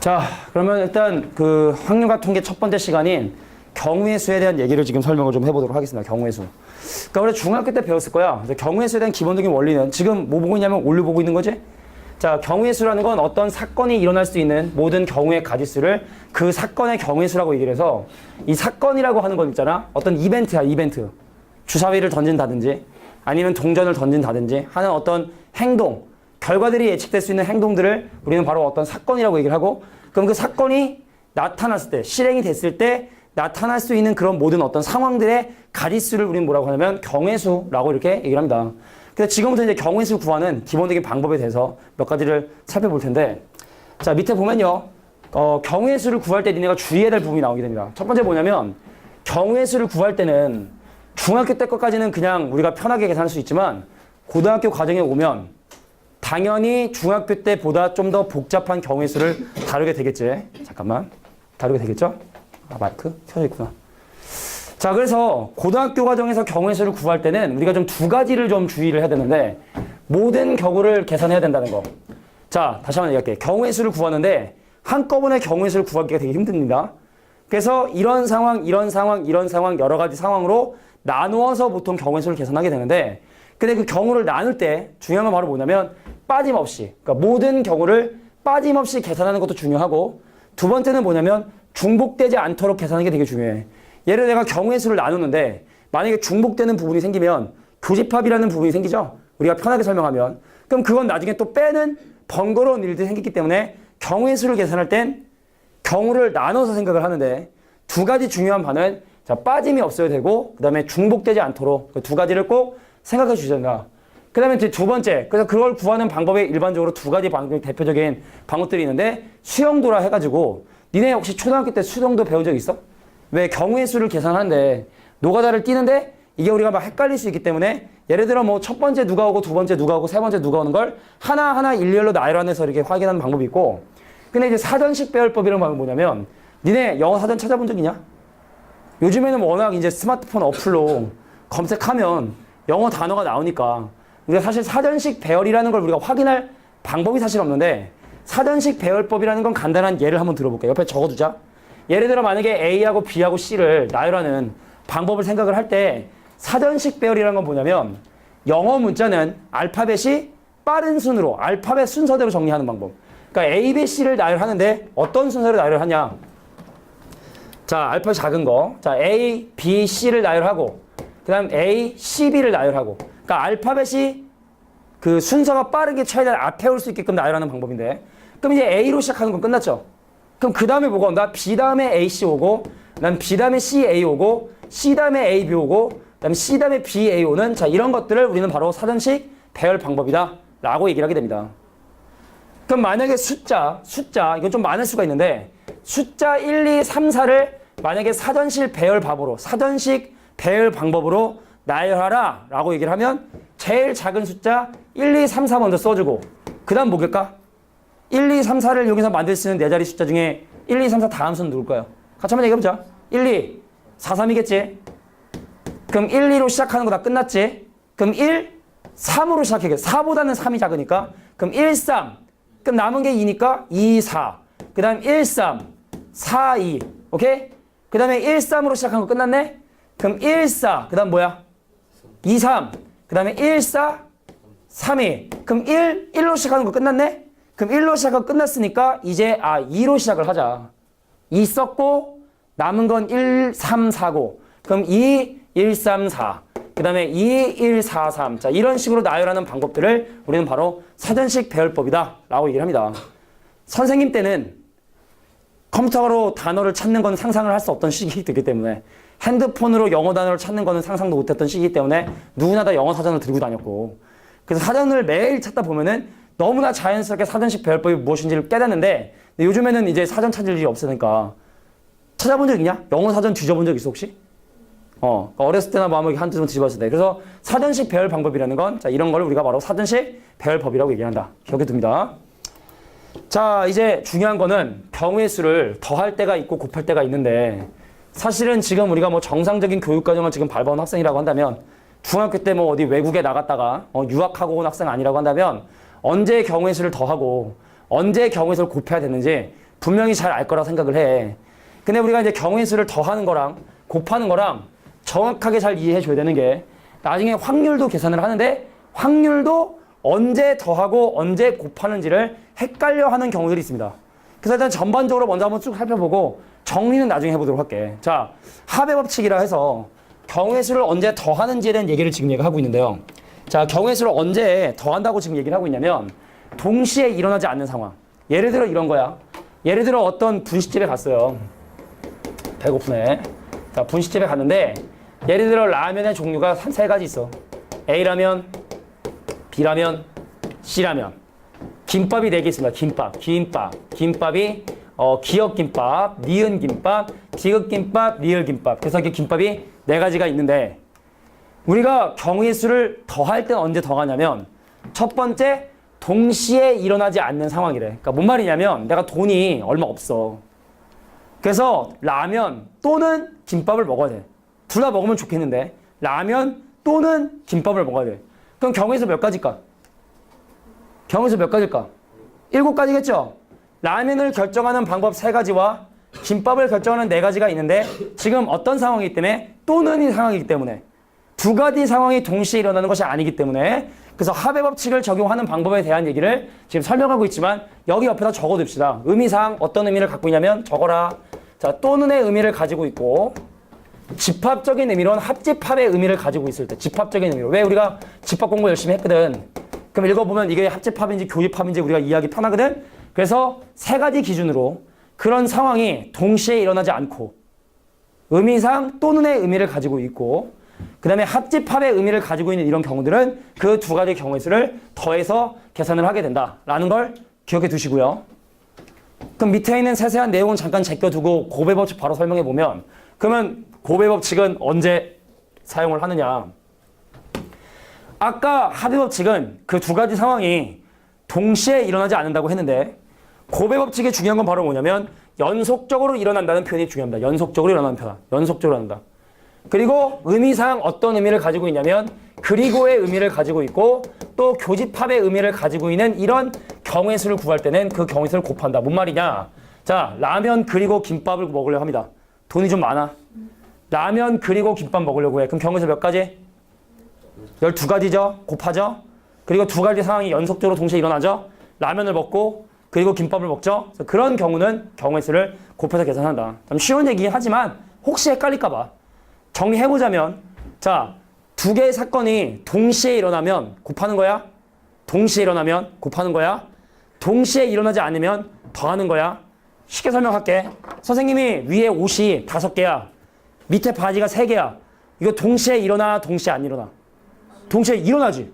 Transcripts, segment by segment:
자, 그러면 일단 그 확률과 통계 첫 번째 시간인 경우의 수에 대한 얘기를 지금 설명을 좀 해보도록 하겠습니다. 경우의 수. 그러니까 우리 중학교 때 배웠을 거야. 그래서 경우의 수에 대한 기본적인 원리는 지금 뭐 보고 있냐면 올려 보고 있는 거지? 자, 경우의 수라는 건 어떤 사건이 일어날 수 있는 모든 경우의 가지수를 그 사건의 경우의 수라고 얘기를 해서 이 사건이라고 하는 건 있잖아. 어떤 이벤트야, 이벤트. 주사위를 던진다든지 아니면 동전을 던진다든지 하는 어떤 행동, 결과들이 예측될 수 있는 행동들을 우리는 바로 어떤 사건이라고 얘기를 하고, 그럼 그 사건이 나타났을 때, 실행이 됐을 때 나타날 수 있는 그런 모든 어떤 상황들의 가지수를 우리는 뭐라고 하냐면 경우의 수라고 이렇게 얘기를 합니다. 그래서 지금부터 이제 경우의 수 구하는 기본적인 방법에 대해서 몇 가지를 살펴볼 텐데, 자, 밑에 보면요. 경우의 수를 구할 때 니네가 주의해야 될 부분이 나오게 됩니다. 첫 번째 뭐냐면 경우의 수를 구할 때는 중학교 때 것까지는 그냥 우리가 편하게 계산할 수 있지만 고등학교 과정에 오면 당연히 중학교 때보다 좀 더 복잡한 경우의 수를 다루게 되겠지. 잠깐만. 다루게 되겠죠? 아, 마이크 켜져 있구나. 자, 그래서 고등학교 과정에서 경우의 수를 구할 때는 우리가 좀 두 가지를 좀 주의를 해야 되는데, 모든 경우를 계산해야 된다는 거. 자, 다시 한번 얘기할게. 경우의 수를 구하는데 한꺼번에 경우의 수를 구하기가 되게 힘듭니다. 그래서 이런 상황, 이런 상황, 이런 상황, 여러 가지 상황으로 나누어서 보통 경우의 수를 계산하게 되는데, 근데 그 경우를 나눌 때 중요한 건 바로 뭐냐면 빠짐없이, 그러니까 모든 경우를 빠짐없이 계산하는 것도 중요하고, 두 번째는 뭐냐면 중복되지 않도록 계산하는 게 되게 중요해. 예를 들어 내가 경우의 수를 나누는데 만약에 중복되는 부분이 생기면 교집합이라는 부분이 생기죠. 우리가 편하게 설명하면. 그럼 그건 나중에 또 빼는 번거로운 일들이 생기기 때문에 경우의 수를 계산할 땐 경우를 나눠서 생각을 하는데, 두 가지 중요한 바는 자, 빠짐이 없어야 되고 그 다음에 중복되지 않도록 그 두 가지를 꼭 생각해 주셔야 된다. 그 다음에 이제 두 번째, 그래서 그걸 구하는 방법에 일반적으로 두 가지 대표적인 방법들이 있는데, 수영도라 해가지고, 니네 혹시 초등학교 때 수영도 배운 적 있어? 왜 경우의 수를 계산하는데 노가다를 띄는데 이게 우리가 막 헷갈릴 수 있기 때문에, 예를 들어 뭐 첫 번째 누가 오고 두 번째 누가 오고 세 번째 누가 오는 걸 하나하나 일렬로 나열해서 이렇게 확인하는 방법이 있고, 근데 이제 사전식 배열법이라는 방법이 뭐냐면, 니네 영어 사전 찾아본 적 있냐? 요즘에는 워낙 이제 스마트폰 어플로 검색하면 영어 단어가 나오니까 우리가 사실 사전식 배열이라는 걸 우리가 확인할 방법이 사실 없는데, 사전식 배열법이라는 건 간단한 예를 한번 들어볼게요. 옆에 적어두자. 예를 들어 만약에 A하고 B하고 C를 나열하는 방법을 생각을 할 때 사전식 배열이라는 건 뭐냐면, 영어 문자는 알파벳이 빠른 순으로 알파벳 순서대로 정리하는 방법. 그러니까 A, B, C를 나열하는데 어떤 순서로 나열하냐. 자, 알파벳 작은 거. 자, A, B, C를 나열하고 그 다음 A, C, B를 나열하고. 그러니까 알파벳이 그 순서가 빠르게 최대한 앞에 올 수 있게끔 나열하는 방법인데, 그럼 이제 A로 시작하는 건 끝났죠. 그럼 그 다음에 뭐가 온다? B 다음에 A, C 오고, 그 다음 B 다음에 C, A 오고, C 다음에 A, B 오고, 그 다음에 C 다음에 B, A 오는, 자, 이런 것들을 우리는 바로 사전식 배열 방법이다 라고 얘기를 하게 됩니다. 그럼 만약에 숫자, 이건 좀 많을 수가 있는데, 숫자 1, 2, 3, 4를 만약에 사전식 배열 방법으로 나열하라 라고 얘기를 하면, 제일 작은 숫자 1, 2, 3, 4 먼저 써주고, 그 다음 뭐겠까? 1, 2, 3, 4를 여기서 만들 수 있는 네 자리 숫자 중에 1, 2, 3, 4 다음 수는 누굴까요? 같이 한번 얘기해보자. 1, 2, 4, 3이겠지? 그럼 1, 2로 시작하는 거 다 끝났지? 그럼 1, 3으로 시작해야겠지. 4보다는 3이 작으니까. 그럼 1, 3. 그럼 남은 게 2니까 2, 4. 그 다음 1, 3, 4, 2. 오케이? 그 다음에 1, 3으로 시작한 거 끝났네? 그럼 1, 4. 그 다음 뭐야? 2, 3. 그 다음에 1, 4, 3, 2. 그럼 1로 시작하는 거 끝났네? 그럼 1로 시작하고 끝났으니까 이제 2로 시작을 하자. 2 썼고 남은 건 1, 3, 4고, 그럼 2, 1, 3, 4. 그 다음에 2, 1, 4, 3. 자, 이런 식으로 나열하는 방법들을 우리는 바로 사전식 배열법이다 라고 얘기를 합니다. 선생님 때는 컴퓨터로 단어를 찾는 건 상상을 할 수 없던 시기이기 때문에, 핸드폰으로 영어 단어를 찾는 거는 상상도 못했던 시기이기 때문에 누구나 다 영어 사전을 들고 다녔고, 그래서 사전을 매일 찾다 보면은 너무나 자연스럽게 사전식 배열법이 무엇인지를 깨닫는데, 요즘에는 이제 사전 찾을 일이 없으니까 찾아본 적 있냐? 영어 사전 뒤져본 적 있어 혹시? 어렸을 때나 뭐 한두 번 뒤져봤을 때. 그래서 사전식 배열 방법이라는 건, 자, 이런 걸 우리가 바로 사전식 배열법이라고 얘기한다. 기억해 둡니다. 자, 이제 중요한 거는 경우의 수를 더할 때가 있고 곱할 때가 있는데, 사실은 지금 우리가 뭐 정상적인 교육 과정을 지금 밟아온 학생이라고 한다면, 중학교 때 뭐 어디 외국에 나갔다가 유학하고 온 학생 아니라고 한다면, 언제 경우의 수를 더하고 언제 경우의 수를 곱해야 되는지 분명히 잘 알 거라 생각을 해. 근데 우리가 이제 경우의 수를 더하는 거랑 곱하는 거랑 정확하게 잘 이해해 줘야 되는 게 나중에 확률도 계산을 하는데 확률도 언제 더하고 언제 곱하는지를 헷갈려 하는 경우들이 있습니다. 그래서 일단 전반적으로 먼저 한번 쭉 살펴보고 정리는 나중에 해보도록 할게. 자, 합의 법칙이라 해서 경우의 수를 언제 더하는지에 대한 얘기를 지금 얘기하고 있는데요. 자, 경우의 수를 언제 더한다고 지금 얘기를 하고 있냐면 동시에 일어나지 않는 상황. 예를 들어 이런 거야. 예를 들어 어떤 분식집에 갔어요. 배고프네. 자, 분식집에 갔는데 예를 들어 라면의 종류가 세 가지 있어. A라면, B라면, C라면. 김밥이 4개 있습니다. 김밥이 기역김밥, 니은김밥, 디귿김밥, 리을김밥. 그래서 이렇게 김밥이 4가지가 있는데 우리가 경우의 수를 더할 땐 언제 더하냐면 첫 번째 동시에 일어나지 않는 상황이래. 그러니까 뭔 말이냐면 내가 돈이 얼마 없어. 그래서 라면 또는 김밥을 먹어야 돼. 둘 다 먹으면 좋겠는데 라면 또는 김밥을 먹어야 돼. 그럼 경우의 수 몇 가지일까? 경우의 수 몇 가지일까? 7가지겠죠? 라면을 결정하는 방법 3가지와 김밥을 결정하는 4가지가 있는데 지금 어떤 상황이기 때문에 또는 이 상황이기 때문에 2가지 상황이 동시에 일어나는 것이 아니기 때문에 그래서 합의 법칙을 적용하는 방법에 대한 얘기를 지금 설명하고 있지만 여기 옆에다 적어둡시다. 의미상 어떤 의미를 갖고 있냐면 적어라. 자, 또는의 의미를 가지고 있고 집합적인 의미로는 합집합의 의미를 가지고 있을 때 집합적인 의미로. 왜 우리가 집합 공부 열심히 했거든. 그럼 읽어보면 이게 합집합인지 교집합인지 우리가 이해하기 편하거든. 그래서 3가지 기준으로 그런 상황이 동시에 일어나지 않고 의미상 또는의 의미를 가지고 있고 그 다음에 합집합의 의미를 가지고 있는 이런 경우들은 그 2가지 경우의 수를 더해서 계산을 하게 된다라는 걸 기억해 두시고요. 그럼 밑에 있는 세세한 내용은 잠깐 제껴두고 곱의 법칙 바로 설명해 보면 그러면 곱의 법칙은 언제 사용을 하느냐. 아까 합의 법칙은 그 2가지 상황이 동시에 일어나지 않는다고 했는데 곱의 법칙의 중요한 건 바로 뭐냐면 연속적으로 일어난다는 표현이 중요합니다. 연속적으로 일어나는 표현. 연속적으로 일어난다. 그리고 의미상 어떤 의미를 가지고 있냐면 그리고의 의미를 가지고 있고 또 교집합의 의미를 가지고 있는 이런 경우의 수를 구할 때는 그 경우의 수를 곱한다. 뭔 말이냐? 자, 라면 그리고 김밥을 먹으려고 합니다. 돈이 좀 많아. 라면 그리고 김밥 먹으려고 해. 그럼 경우의 수 몇 가지? 12가지죠. 곱하죠. 그리고 2가지 상황이 연속적으로 동시에 일어나죠. 라면을 먹고 그리고 김밥을 먹죠. 그런 경우는 경우의 수를 곱해서 계산한다. 좀 쉬운 얘기긴 하지만 혹시 헷갈릴까 봐 정리해보자면 자, 2개의 사건이 동시에 일어나면 곱하는 거야. 동시에 일어나면 곱하는 거야. 동시에 일어나지 않으면 더하는 거야. 쉽게 설명할게. 선생님이 위에 옷이 5개야. 밑에 바지가 3개야. 이거 동시에 일어나, 동시에 안 일어나? 동시에 일어나지.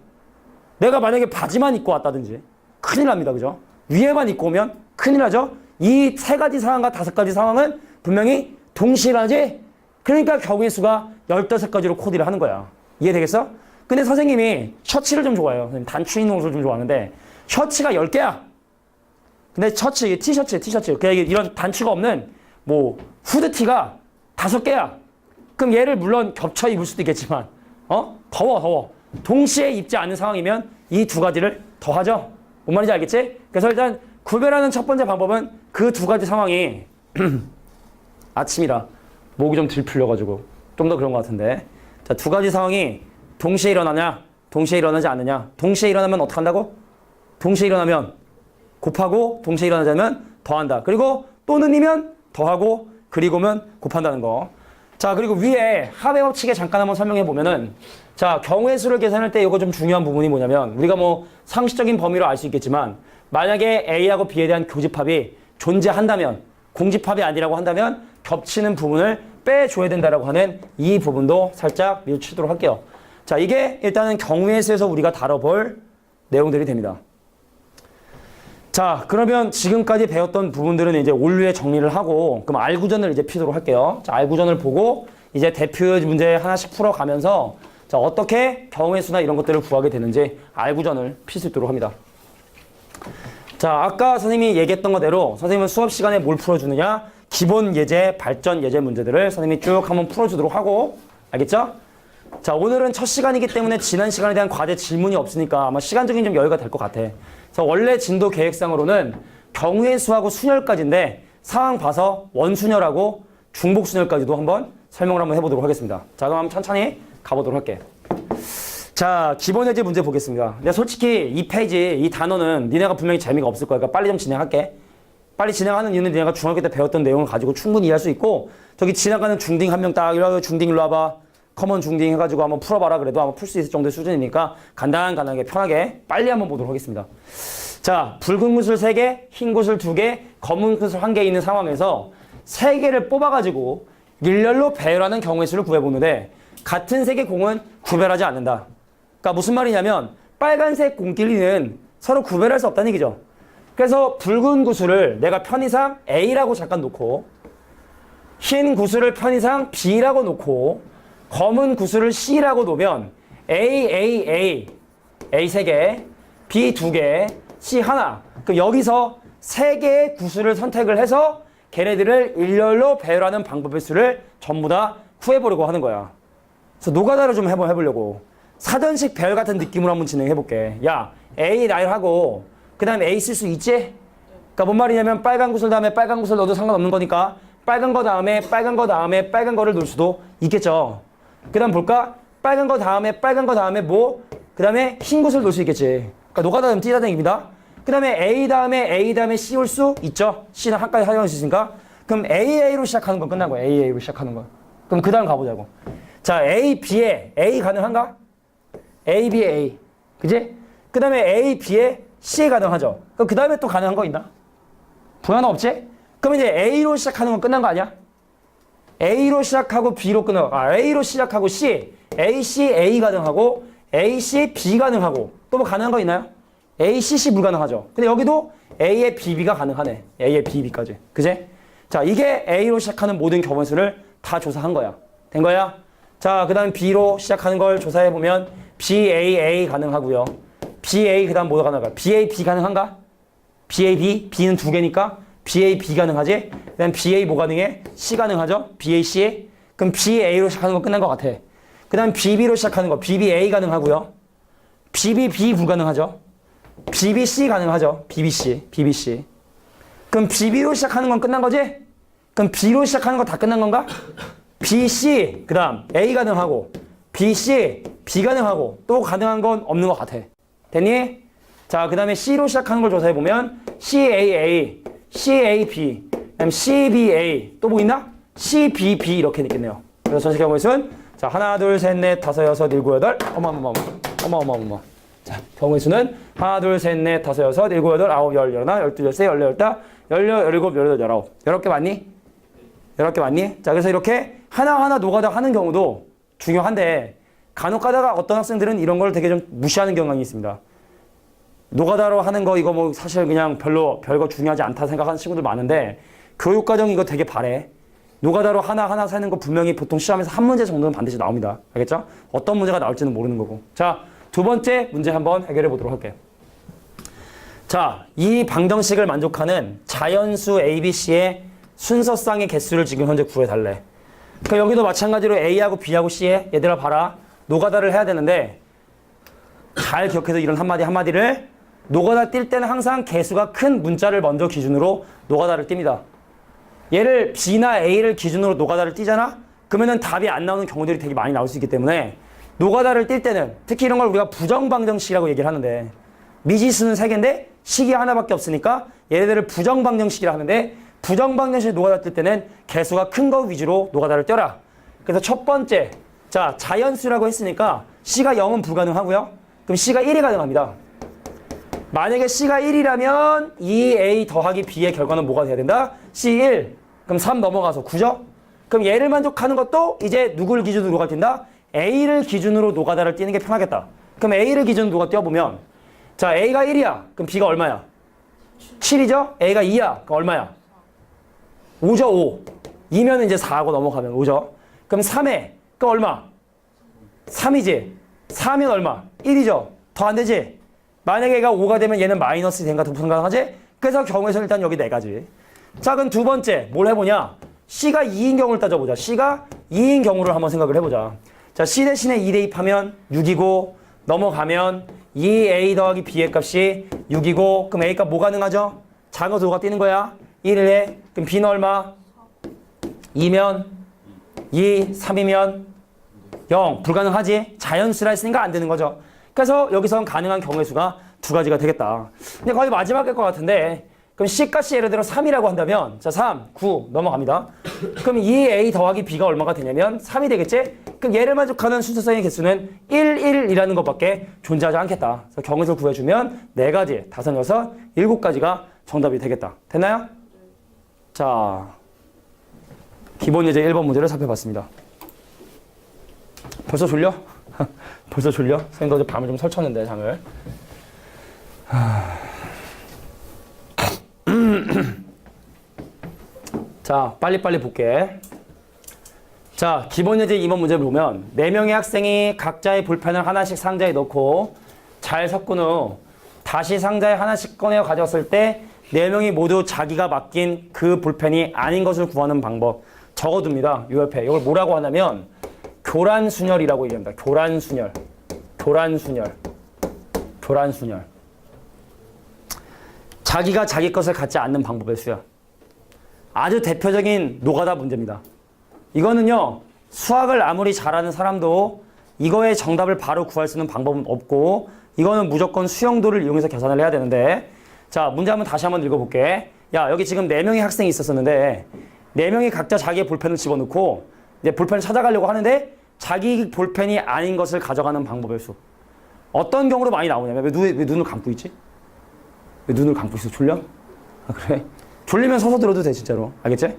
내가 만약에 바지만 입고 왔다든지 큰일 납니다. 그죠? 위에만 입고 오면 큰일 나죠? 이 3가지 상황과 5가지 상황은 분명히 동시에 일어나지. 그러니까 경우의 수가 15가지로 코디를 하는 거야. 이해되겠어? 근데 선생님이 셔츠를 좀 좋아해요. 선생님 단추 있는 옷을 좀 좋아하는데 셔츠가 10개야. 근데 셔츠, 티셔츠. 그냥 이런 단추가 없는 뭐 후드티가 5개야. 그럼 얘를 물론 겹쳐 입을 수도 있겠지만 더워. 동시에 입지 않는 상황이면 이 2가지를 더하죠. 뭔 말인지 알겠지? 그래서 일단 구별하는 첫 번째 방법은 그 2가지 상황이 아침이라 목이 좀 덜 풀려가지고 좀 더 그런 것 같은데 자, 2가지 상황이 동시에 일어나냐 동시에 일어나지 않느냐. 동시에 일어나면 어떻게 한다고? 동시에 일어나면 곱하고 동시에 일어나자면 더한다. 그리고 또는이면 더하고 그리고면 곱한다는 거. 자, 그리고 위에 합의 법칙에 잠깐 한번 설명해 보면은 자, 경우의 수를 계산할 때 이거 좀 중요한 부분이 뭐냐면 우리가 뭐 상식적인 범위로 알 수 있겠지만 만약에 A하고 B에 대한 교집합이 존재한다면 공집합이 아니라고 한다면 겹치는 부분을 빼줘야 된다라고 하는 이 부분도 살짝 밀치도록 할게요. 자, 이게 일단은 경우의 수에서 우리가 다뤄볼 내용들이 됩니다. 자, 그러면 지금까지 배웠던 부분들은 이제 올류에 정리를 하고 그럼 알구전을 이제 피도록 할게요. 자, 알구전을 보고 이제 대표 문제 하나씩 풀어가면서 자, 어떻게 경우의 수나 이런 것들을 구하게 되는지 알구전을 필 수 있도록 합니다. 자, 아까 선생님이 얘기했던 거대로 선생님은 수업 시간에 뭘 풀어주느냐? 기본 예제, 발전 예제 문제들을 선생님이 쭉 한번 풀어주도록 하고 알겠죠? 자, 오늘은 첫 시간이기 때문에 지난 시간에 대한 과제 질문이 없으니까 아마 시간적인 좀 여유가 될 것 같아. 그래서 원래 진도 계획상으로는 경우의 수하고 순열까지인데 상황 봐서 원순열하고 중복순열까지도 한번 설명을 한번 해보도록 하겠습니다. 자, 그럼 한번 천천히 가보도록 할게. 자, 기본 예제 문제 보겠습니다. 근데 솔직히 이 페이지, 이 단어는 니네가 분명히 재미가 없을 거야. 그러니까 빨리 좀 진행할게. 빨리 진행하는 이유는 니네가 중학교 때 배웠던 내용을 가지고 충분히 이해할 수 있고, 저기 지나가는 중딩 한 명 딱, 이러고 중딩 일로 와봐. 커먼 중딩 해가지고 한번 풀어봐라 그래도 아마 풀 수 있을 정도의 수준이니까 간단하게 편하게 빨리 한번 보도록 하겠습니다. 자, 붉은 구슬 3개, 흰 구슬 2개, 검은 구슬 1개 있는 상황에서 3개를 뽑아가지고 일렬로 배열하는 경우의 수를 구해보는데 같은 색의 공은 구별하지 않는다. 그러니까 무슨 말이냐면 빨간색 공끼리는 서로 구별할 수 없다는 얘기죠. 그래서 붉은 구슬을 내가 편의상 A라고 잠깐 놓고 흰 구슬을 편의상 B라고 놓고 검은 구슬을 C라고 놓으면 A 3개, B 2개, C 하나. 그럼 여기서 3개의 구슬을 선택을 해서 걔네들을 일렬로 배열하는 방법의 수를 전부 다 구해보려고 하는 거야. 그래서 노가다를 좀 해보려고. 사전식 배열 같은 느낌으로 한번 진행해볼게. 야, A 나열하고 그 다음에 A 쓸 수 있지? 그러니까 뭔 말이냐면 빨간 구슬 다음에 빨간 구슬 넣어도 상관없는 거니까 빨간 거 다음에 빨간 거 다음에 빨간 거를 놓을 수도 있겠죠. 그 다음 볼까? 빨간 거 다음에 뭐? 그 다음에 흰 구슬 놓을 수 있겠지. 그러니까 노가다 좀 띠다댕입니다. 그 다음에 A 다음에 C 올 수 있죠. C는 한까지 활용할 수 있으니까. 그럼 AA로 시작하는 건 끝난 거야. AA로 시작하는 건. 그럼 그 다음 가보자고. 자, A, B에 A 가능한가? A, B에 A. 그지? 그 다음에 A, B에 C 가능하죠. 그럼 그 다음에 또 가능한 거 있나? 하나 없지? 그럼 이제 A로 시작하는 건 끝난 거 아니야? A로 시작하고 B로 끊어. A로 시작하고 C. A, C, A 가능하고 A, C, B 가능하고 또 뭐 가능한 거 있나요? A, C, C 불가능하죠. 근데 여기도 A의 BB가 가능하네. A의 BB까지. 그제? 자, 이게 A로 시작하는 모든 경우의 수를 다 조사한 거야. 된 거야? 자, 그 다음 B로 시작하는 걸 조사해보면 BAA 가능하고요. BA 그 다음 뭐가 가능할까? BAB 가능한가? BAB? B는 2개니까 BAB 가능하지? 그 다음 BA 뭐 가능해? C 가능하죠? BAC? 그럼 BA로 시작하는 거 끝난 것 같아. 그 다음 BB로 시작하는 거 BBA 가능하고요. BBB 불가능하죠? BBC 가능하죠? BBC. 그럼 BB로 시작하는 건 끝난 거지? 그럼 B로 시작하는 거 다 끝난 건가? BC, 그 다음 A 가능하고 BC, B 가능하고 또 가능한 건 없는 것 같아. 됐니? 자, 그 다음에 C로 시작하는 걸 조사해보면 CAA, CAB, 그 다음 CBA 또 뭐 있나? CBB 이렇게 있겠네요. 그래서 전체 경우의 수는 자, 하나, 둘, 셋, 넷, 다섯, 여섯, 일곱, 여덟 어마어마어마. 자, 경우의 수는 하나, 둘, 셋, 넷, 다섯, 여섯, 일곱, 여덟, 아홉, 열, 열하나, 열둘, 열세, 열네, 열다, 열일곱, 열여덟, 열아홉. 10개 맞니? 10개 맞니? 자, 그래서 이렇게 하나하나 노가다 하는 경우도 중요한데 간혹 가다가 어떤 학생들은 이런 걸 되게 좀 무시하는 경향이 있습니다. 노가다로 하는 거 이거 뭐 사실 그냥 별거 중요하지 않다 생각하는 친구들 많은데 교육과정 이거 되게 바래. 노가다로 하나하나 세는 거 분명히 보통 시험에서 한 문제 정도는 반드시 나옵니다. 알겠죠? 어떤 문제가 나올지는 모르는 거고. 자, 두 번째 문제 한번 해결해 보도록 할게요. 자, 이 방정식을 만족하는 자연수 ABC의 순서상의 개수를 지금 현재 구해달래. 그러니까 여기도 마찬가지로 A하고 B하고 C에 얘들아 봐라. 노가다를 해야 되는데 잘 기억해서 이런 한마디를 노가다 뛸 때는 항상 개수가 큰 문자를 먼저 기준으로 노가다를 띱니다. 얘를 B나 A를 기준으로 노가다를 띄잖아? 그러면은 답이 안 나오는 경우들이 되게 많이 나올 수 있기 때문에 노가다를 뛸 때는 특히 이런 걸 우리가 부정방정식이라고 얘기를 하는데 미지수는 3개인데 식이 하나밖에 없으니까 얘네들을 부정방정식이라 하는데 부정방정식 노가다 뜰 때는 개수가 큰 거 위주로 노가다를 떼라. 그래서 첫 번째, 자, 자연수라고 했으니까 C가 0은 불가능하고요. 그럼 C가 1이 가능합니다. 만약에 C가 1이라면 2A 더하기 B의 결과는 뭐가 돼야 된다? C1. 그럼 3 넘어가서 9죠? 그럼 얘를 만족하는 것도 이제 누구를 기준으로 노가다 뛴다? A를 기준으로 노가다를 뛰는 게 편하겠다. 그럼 A를 기준으로 노가다 뛰어보면 자, A가 1이야. 그럼 B가 얼마야? 7이죠? A가 2야. 그럼 얼마야? 5죠, 5. 2면 이제 4하고 넘어가면 5죠. 그럼 3에, 그 얼마? 3이지. 4면 얼마? 1이죠. 더 안 되지? 만약에 얘가 5가 되면 얘는 마이너스 된가 더 불가능하지? 그래서 경우에서 일단 여기 4가지. 자, 그럼 두 번째, 뭘 해보냐? C가 2인 경우를 따져보자. C가 2인 경우를 한번 생각을 해보자. 자, C 대신에 2 대입하면 6이고, 넘어가면 2A 더하기 B의 값이 6이고, 그럼 A 값 뭐 가능하죠? 작은 것으로 5가 뛰는 거야. 1에 그럼 B는 얼마? 2면 2, 3이면 0. 불가능하지? 자연수라 했으니까 안 되는 거죠. 그래서 여기서 가능한 경우의 수가 두 가지가 되겠다. 근데 거의 마지막일 것 같은데 그럼 C값이 예를 들어 3이라고 한다면 자 3, 9 넘어갑니다. 그럼 2A 더하기 B가 얼마가 되냐면 3이 되겠지? 그럼 얘를 만족하는 순서상의 개수는 1, 1이라는 것밖에 존재하지 않겠다. 그래서 경우의 수를 구해주면 4가지, 5, 6, 7가지가 정답이 되겠다. 됐나요? 자, 기본 예제 1번 문제를 살펴봤습니다. 벌써 졸려? 벌써 졸려? 선생님도 어제 밤을 좀 설쳤는데 잠을. 자, 빨리빨리 볼게. 자, 기본 예제 2번 문제를 보면 4명의 학생이 각자의 볼펜을 하나씩 상자에 넣고 잘 섞은 후 다시 상자에 하나씩 꺼내어 가져왔을 때 4명이 모두 자기가 맡긴 그 볼펜이 아닌 것을 구하는 방법 적어둡니다. 요 옆에. 이걸 뭐라고 하냐면 교란순열이라고 얘기합니다. 교란순열. 교란순열. 교란순열. 자기가 자기 것을 갖지 않는 방법의 수야. 아주 대표적인 노가다 문제입니다. 이거는요, 수학을 아무리 잘하는 사람도 이거의 정답을 바로 구할 수 있는 방법은 없고, 이거는 무조건 수영도를 이용해서 계산을 해야 되는데, 자, 문제 한번 다시 한번 읽어볼게. 야, 여기 지금 4명의 학생이 있었었는데, 4명이 각자 자기의 볼펜을 집어넣고, 이제 볼펜을 찾아가려고 하는데, 자기 볼펜이 아닌 것을 가져가는 방법의 수. 어떤 경우로 많이 나오냐면, 왜 눈을 감고 있지? 왜 눈을 감고 있어? 졸려? 아, 그래? 졸리면 서서 들어도 돼, 진짜로. 알겠지?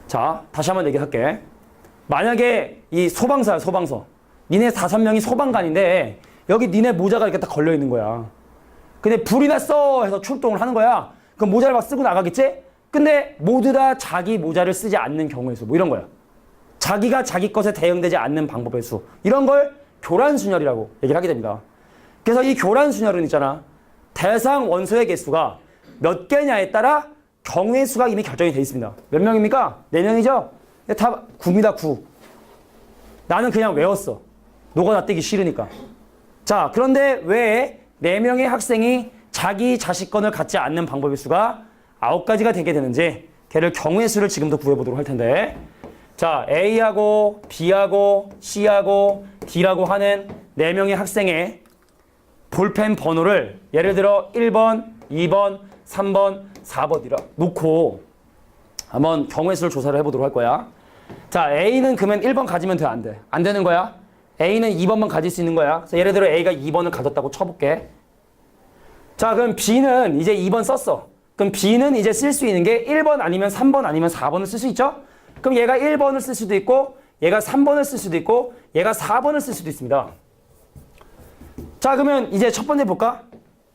자, 다시 한번 얘기할게. 만약에 이 소방서야, 소방서. 니네 5명이 소방관인데, 여기 니네 모자가 이렇게 딱 걸려 있는 거야. 근데 불이 났어! 해서 출동을 하는 거야. 그럼 모자를 막 쓰고 나가겠지? 근데 모두 다 자기 모자를 쓰지 않는 경우의 수. 뭐 이런 거야. 자기가 자기 것에 대응되지 않는 방법의 수. 이런 걸 교란순열이라고 얘기를 하게 됩니다. 그래서 이 교란순열은 있잖아. 대상 원소의 개수가 몇 개냐에 따라 경우의 수가 이미 결정이 되어 있습니다. 몇 명입니까? 4명이죠? 다 9입니다, 9. 나는 그냥 외웠어. 노가다 떼기 싫으니까. 자, 그런데 왜 4명의 학생이 자기 자식권을 갖지 않는 방법의 수가 9가지가 되게 되는지 걔를 경우의 수를 지금도 구해보도록 할 텐데, 자, A하고 B하고 C하고 D라고 하는 4명의 학생의 볼펜 번호를 예를 들어 1번, 2번, 3번, 4번이라 놓고 한번 경우의 수를 조사를 해보도록 할 거야. 자, A는 그러면 1번 가지면 돼, 안 돼? 안 되는 거야. A는 2번만 가질 수 있는 거야. 그래서 예를 들어 A가 2번을 가졌다고 쳐볼게. 자, 그럼 B는 이제 2번 썼어. 그럼 B는 이제 쓸 수 있는 게 1번 아니면 3번 아니면 4번을 쓸 수 있죠? 그럼 얘가 1번을 쓸 수도 있고 얘가 3번을 쓸 수도 있고 얘가 4번을 쓸 수도 있습니다. 자, 그러면 이제 첫 번째 볼까?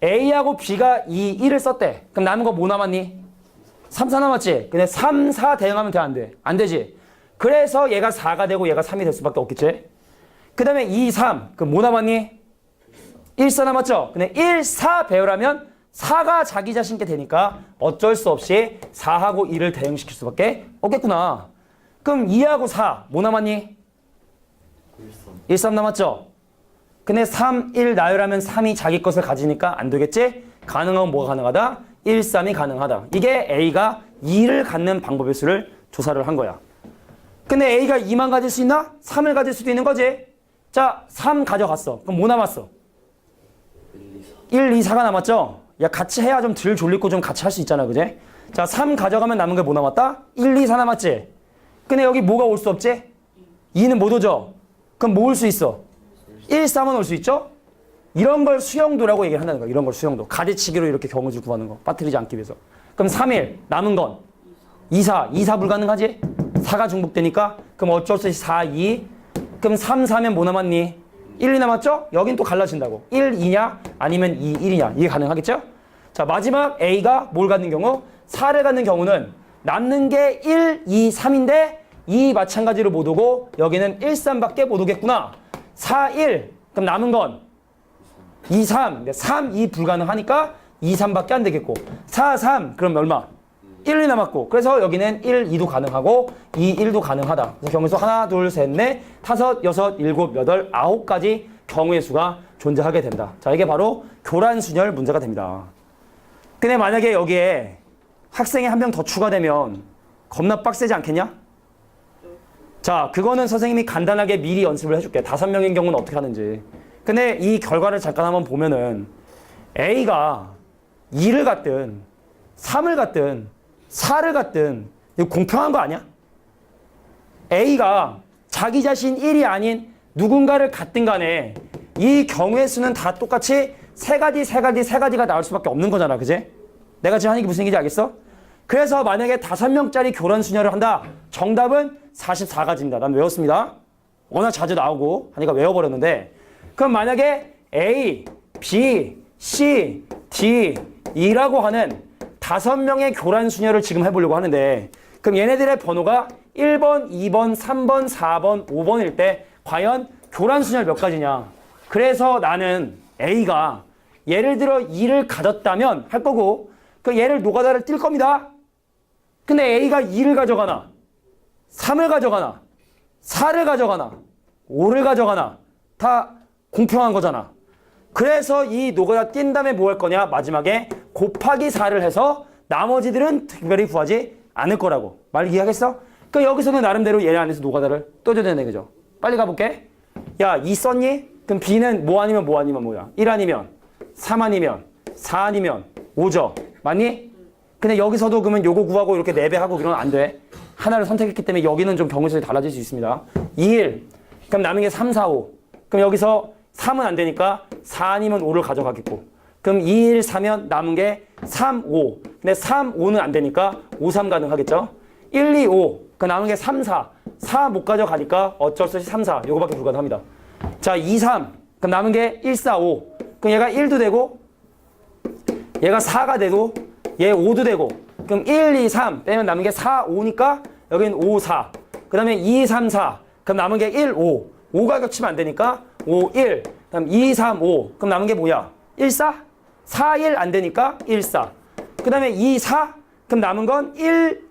A하고 B가 2, 1을 썼대. 그럼 남은 거 뭐 남았니? 3, 4 남았지? 근데 3, 4 대응하면 돼, 안 돼? 안 되지? 그래서 얘가 4가 되고 얘가 3이 될 수밖에 없겠지? 그 다음에 2, 3. 그럼 뭐 남았니? 1, 4 남았죠? 근데 1, 4 배열하면 4가 자기 자신께 되니까 어쩔 수 없이 4하고 1을 대응시킬 수밖에 없겠구나. 그럼 2하고 4. 뭐 남았니? 1, 3 남았죠? 근데 3, 1 나열하면 3이 자기 것을 가지니까 안 되겠지? 가능하면 뭐가 가능하다? 1, 3이 가능하다. 이게 A가 2를 갖는 방법의 수를 조사를 한 거야. 근데 A가 2만 가질 수 있나? 3을 가질 수도 있는 거지? 자, 3 가져갔어. 그럼 뭐 남았어? 1, 2, 4가 남았죠? 야, 같이 해야 좀 덜 졸리고 좀 같이 할 수 있잖아, 그제? 자, 3 가져가면 남은 게 뭐 남았다? 1, 2, 4 남았지? 근데 여기 뭐가 올 수 없지? 2는 못 오죠? 그럼 뭐 올 수 있어? 1, 3은 올 수 있죠? 이런 걸 수영도라고 얘기를 한다는 거야. 이런 걸 수영도. 가지치기로 이렇게 경우를 구하는 거. 빠뜨리지 않기 위해서. 그럼 3, 1. 남은 건 2, 4. 2, 4 불가능하지? 4가 중복되니까. 그럼 어쩔 수 없이 4, 2. 그럼 3, 4면 뭐 남았니? 1, 2 남았죠? 여긴 또 갈라진다고. 1, 2냐? 아니면 2, 1이냐? 이게 가능하겠죠? 자, 마지막 A가 뭘 갖는 경우? 4를 갖는 경우는 남는 게 1, 2, 3인데 2 마찬가지로 못 오고 여기는 1, 3밖에 못 오겠구나. 4, 1. 그럼 남은 건 2, 3. 3, 2 불가능하니까 2, 3밖에 안 되겠고. 4, 3. 그럼 얼마? 1, 2 남았고. 그래서 여기는 1, 2도 가능하고 2, 1도 가능하다. 그래서 경우의 수 하나, 둘, 셋, 넷, 다섯, 여섯, 일곱, 여덟, 9가지 경우의 수가 존재하게 된다. 자, 이게 바로 교란순열 문제가 됩니다. 근데 만약에 여기에 학생이 한 명 더 추가되면 겁나 빡세지 않겠냐? 자, 그거는 선생님이 간단하게 미리 연습을 해줄게. 5명인 경우는 어떻게 하는지. 근데 이 결과를 잠깐 한번 보면은 A가 2를 갖든 3을 갖든 4를 갖든 이거 공평한 거 아니야? A가 자기 자신 1이 아닌 누군가를 갖든 간에 이 경우의 수는 다 똑같이 세 가지가 나올 수밖에 없는 거잖아. 그지? 내가 지금 하는 게 무슨 얘기인지 알겠어? 그래서 만약에 5명짜리 교란 수녀를 한다. 정답은 44가지입니다. 난 외웠습니다. 워낙 자주 나오고 하니까 외워버렸는데 그럼 만약에 A, B, C, D, E라고 하는 5명의 교란 수녀를 지금 해보려고 하는데 그럼 얘네들의 번호가 1번, 2번, 3번, 4번, 5번일 때 과연 교란 수녀를 몇 가지냐? 그래서 나는 A가 예를 들어 2를 가졌다면 할 거고 그 얘를 노가다를 뛸 겁니다. 근데 A가 2를 가져가나 3을 가져가나 4를 가져가나 5를 가져가나 다 공평한 거잖아. 그래서 이 노가다 뛴 다음에 뭐 할 거냐? 마지막에 곱하기 4를 해서 나머지들은 특별히 구하지 않을 거라고. 말 이해하겠어? 그러니까 여기서는 나름대로 얘네 안에서 노가다를 떠줘야 되는 거죠. 빨리 가볼게. 야, 2 썼니? 그럼 B는 뭐 아니면 뭐 아니면 뭐야? 1 아니면 3 아니면 4 아니면 5죠. 맞니? 근데 여기서도 그러면 요거 구하고 이렇게 4배 하고 그러면 안 돼. 하나를 선택했기 때문에 여기는 좀 경우수에 달라질 수 있습니다. 2, 1. 그럼 남은 게 3, 4, 5. 그럼 여기서 3은 안 되니까 4 아니면 5를 가져가겠고. 그럼 2, 1, 4면 남은 게 3, 5. 근데 3, 5는 안 되니까 5, 3 가능하겠죠? 1, 2, 5. 그 남은 게 3, 4. 4 못 가져가니까 어쩔 수 없이 3, 4. 요거밖에 불가능합니다. 자, 2, 3. 그럼 남은 게 1, 4, 5. 그럼 얘가 1도 되고 얘가 4가 되고 얘 5도 되고 그럼 1, 2, 3 빼면 남은 게 4, 5니까 여기는 5, 4. 그 다음에 2, 3, 4. 그럼 남은 게 1, 5. 5가 겹치면 안 되니까 5, 1. 그럼 2, 3, 5. 그럼 남은 게 뭐야? 1, 4? 4, 1 안 되니까 1, 4. 그 다음에 2, 4. 그럼 남은 건 1,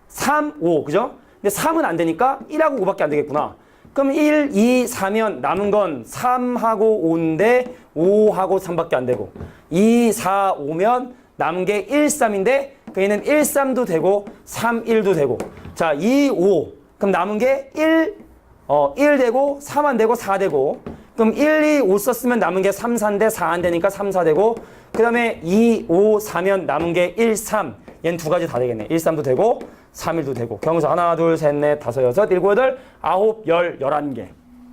3, 5. 그죠? 근데 3은 안 되니까 1하고 5밖에 안 되겠구나. 그럼 1, 2, 4면 남은 건 3하고 5인데 5하고 3밖에 안 되고 2, 4, 5면 남은 게 1, 3인데 얘는 1, 3도 되고 3, 1도 되고 자, 2, 5 그럼 남은 게 1 되고 3 안 되고 4 되고 그럼 1, 2, 5 썼으면 남은 게 3, 4인데 4 안 되니까 3, 4 되고 그 다음에 2, 5, 4면 남은 게 1, 3 얘는 두 가지 다 되겠네. 1, 3도 되고 3, 1도 되고 경우서 하나, 둘, 셋, 넷, 다섯, 여섯, 일곱, 여덟, 아홉, 열, 11개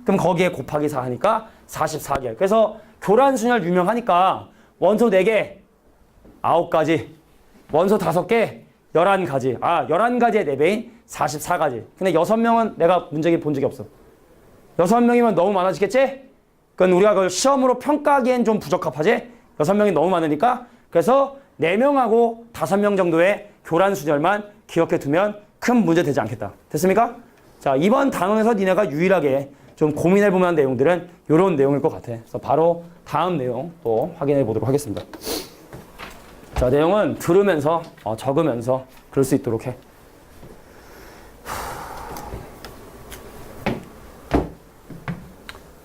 그럼 거기에 곱하기 4 하니까 44개. 그래서 교란순열 유명하니까 원소 4개 9가지 원소 5개 11가지 11가지의 4배인 44가지. 근데 6명은 내가 문제기 본 적이 없어. 6명이면 너무 많아지겠지? 그건 우리가 그걸 시험으로 평가하기엔 좀 부적합하지? 6명이 너무 많으니까 그래서 4명하고 5명 정도의 교란순열만 기억해 두면 큰 문제 되지 않겠다. 됐습니까? 자, 이번 단원에서 니네가 유일하게 좀 고민해 볼 만한 내용들은 이런 내용일 것 같아. 그래서 바로 다음 내용 또 확인해 보도록 하겠습니다. 자, 내용은 들으면서 적으면서 그럴 수 있도록 해.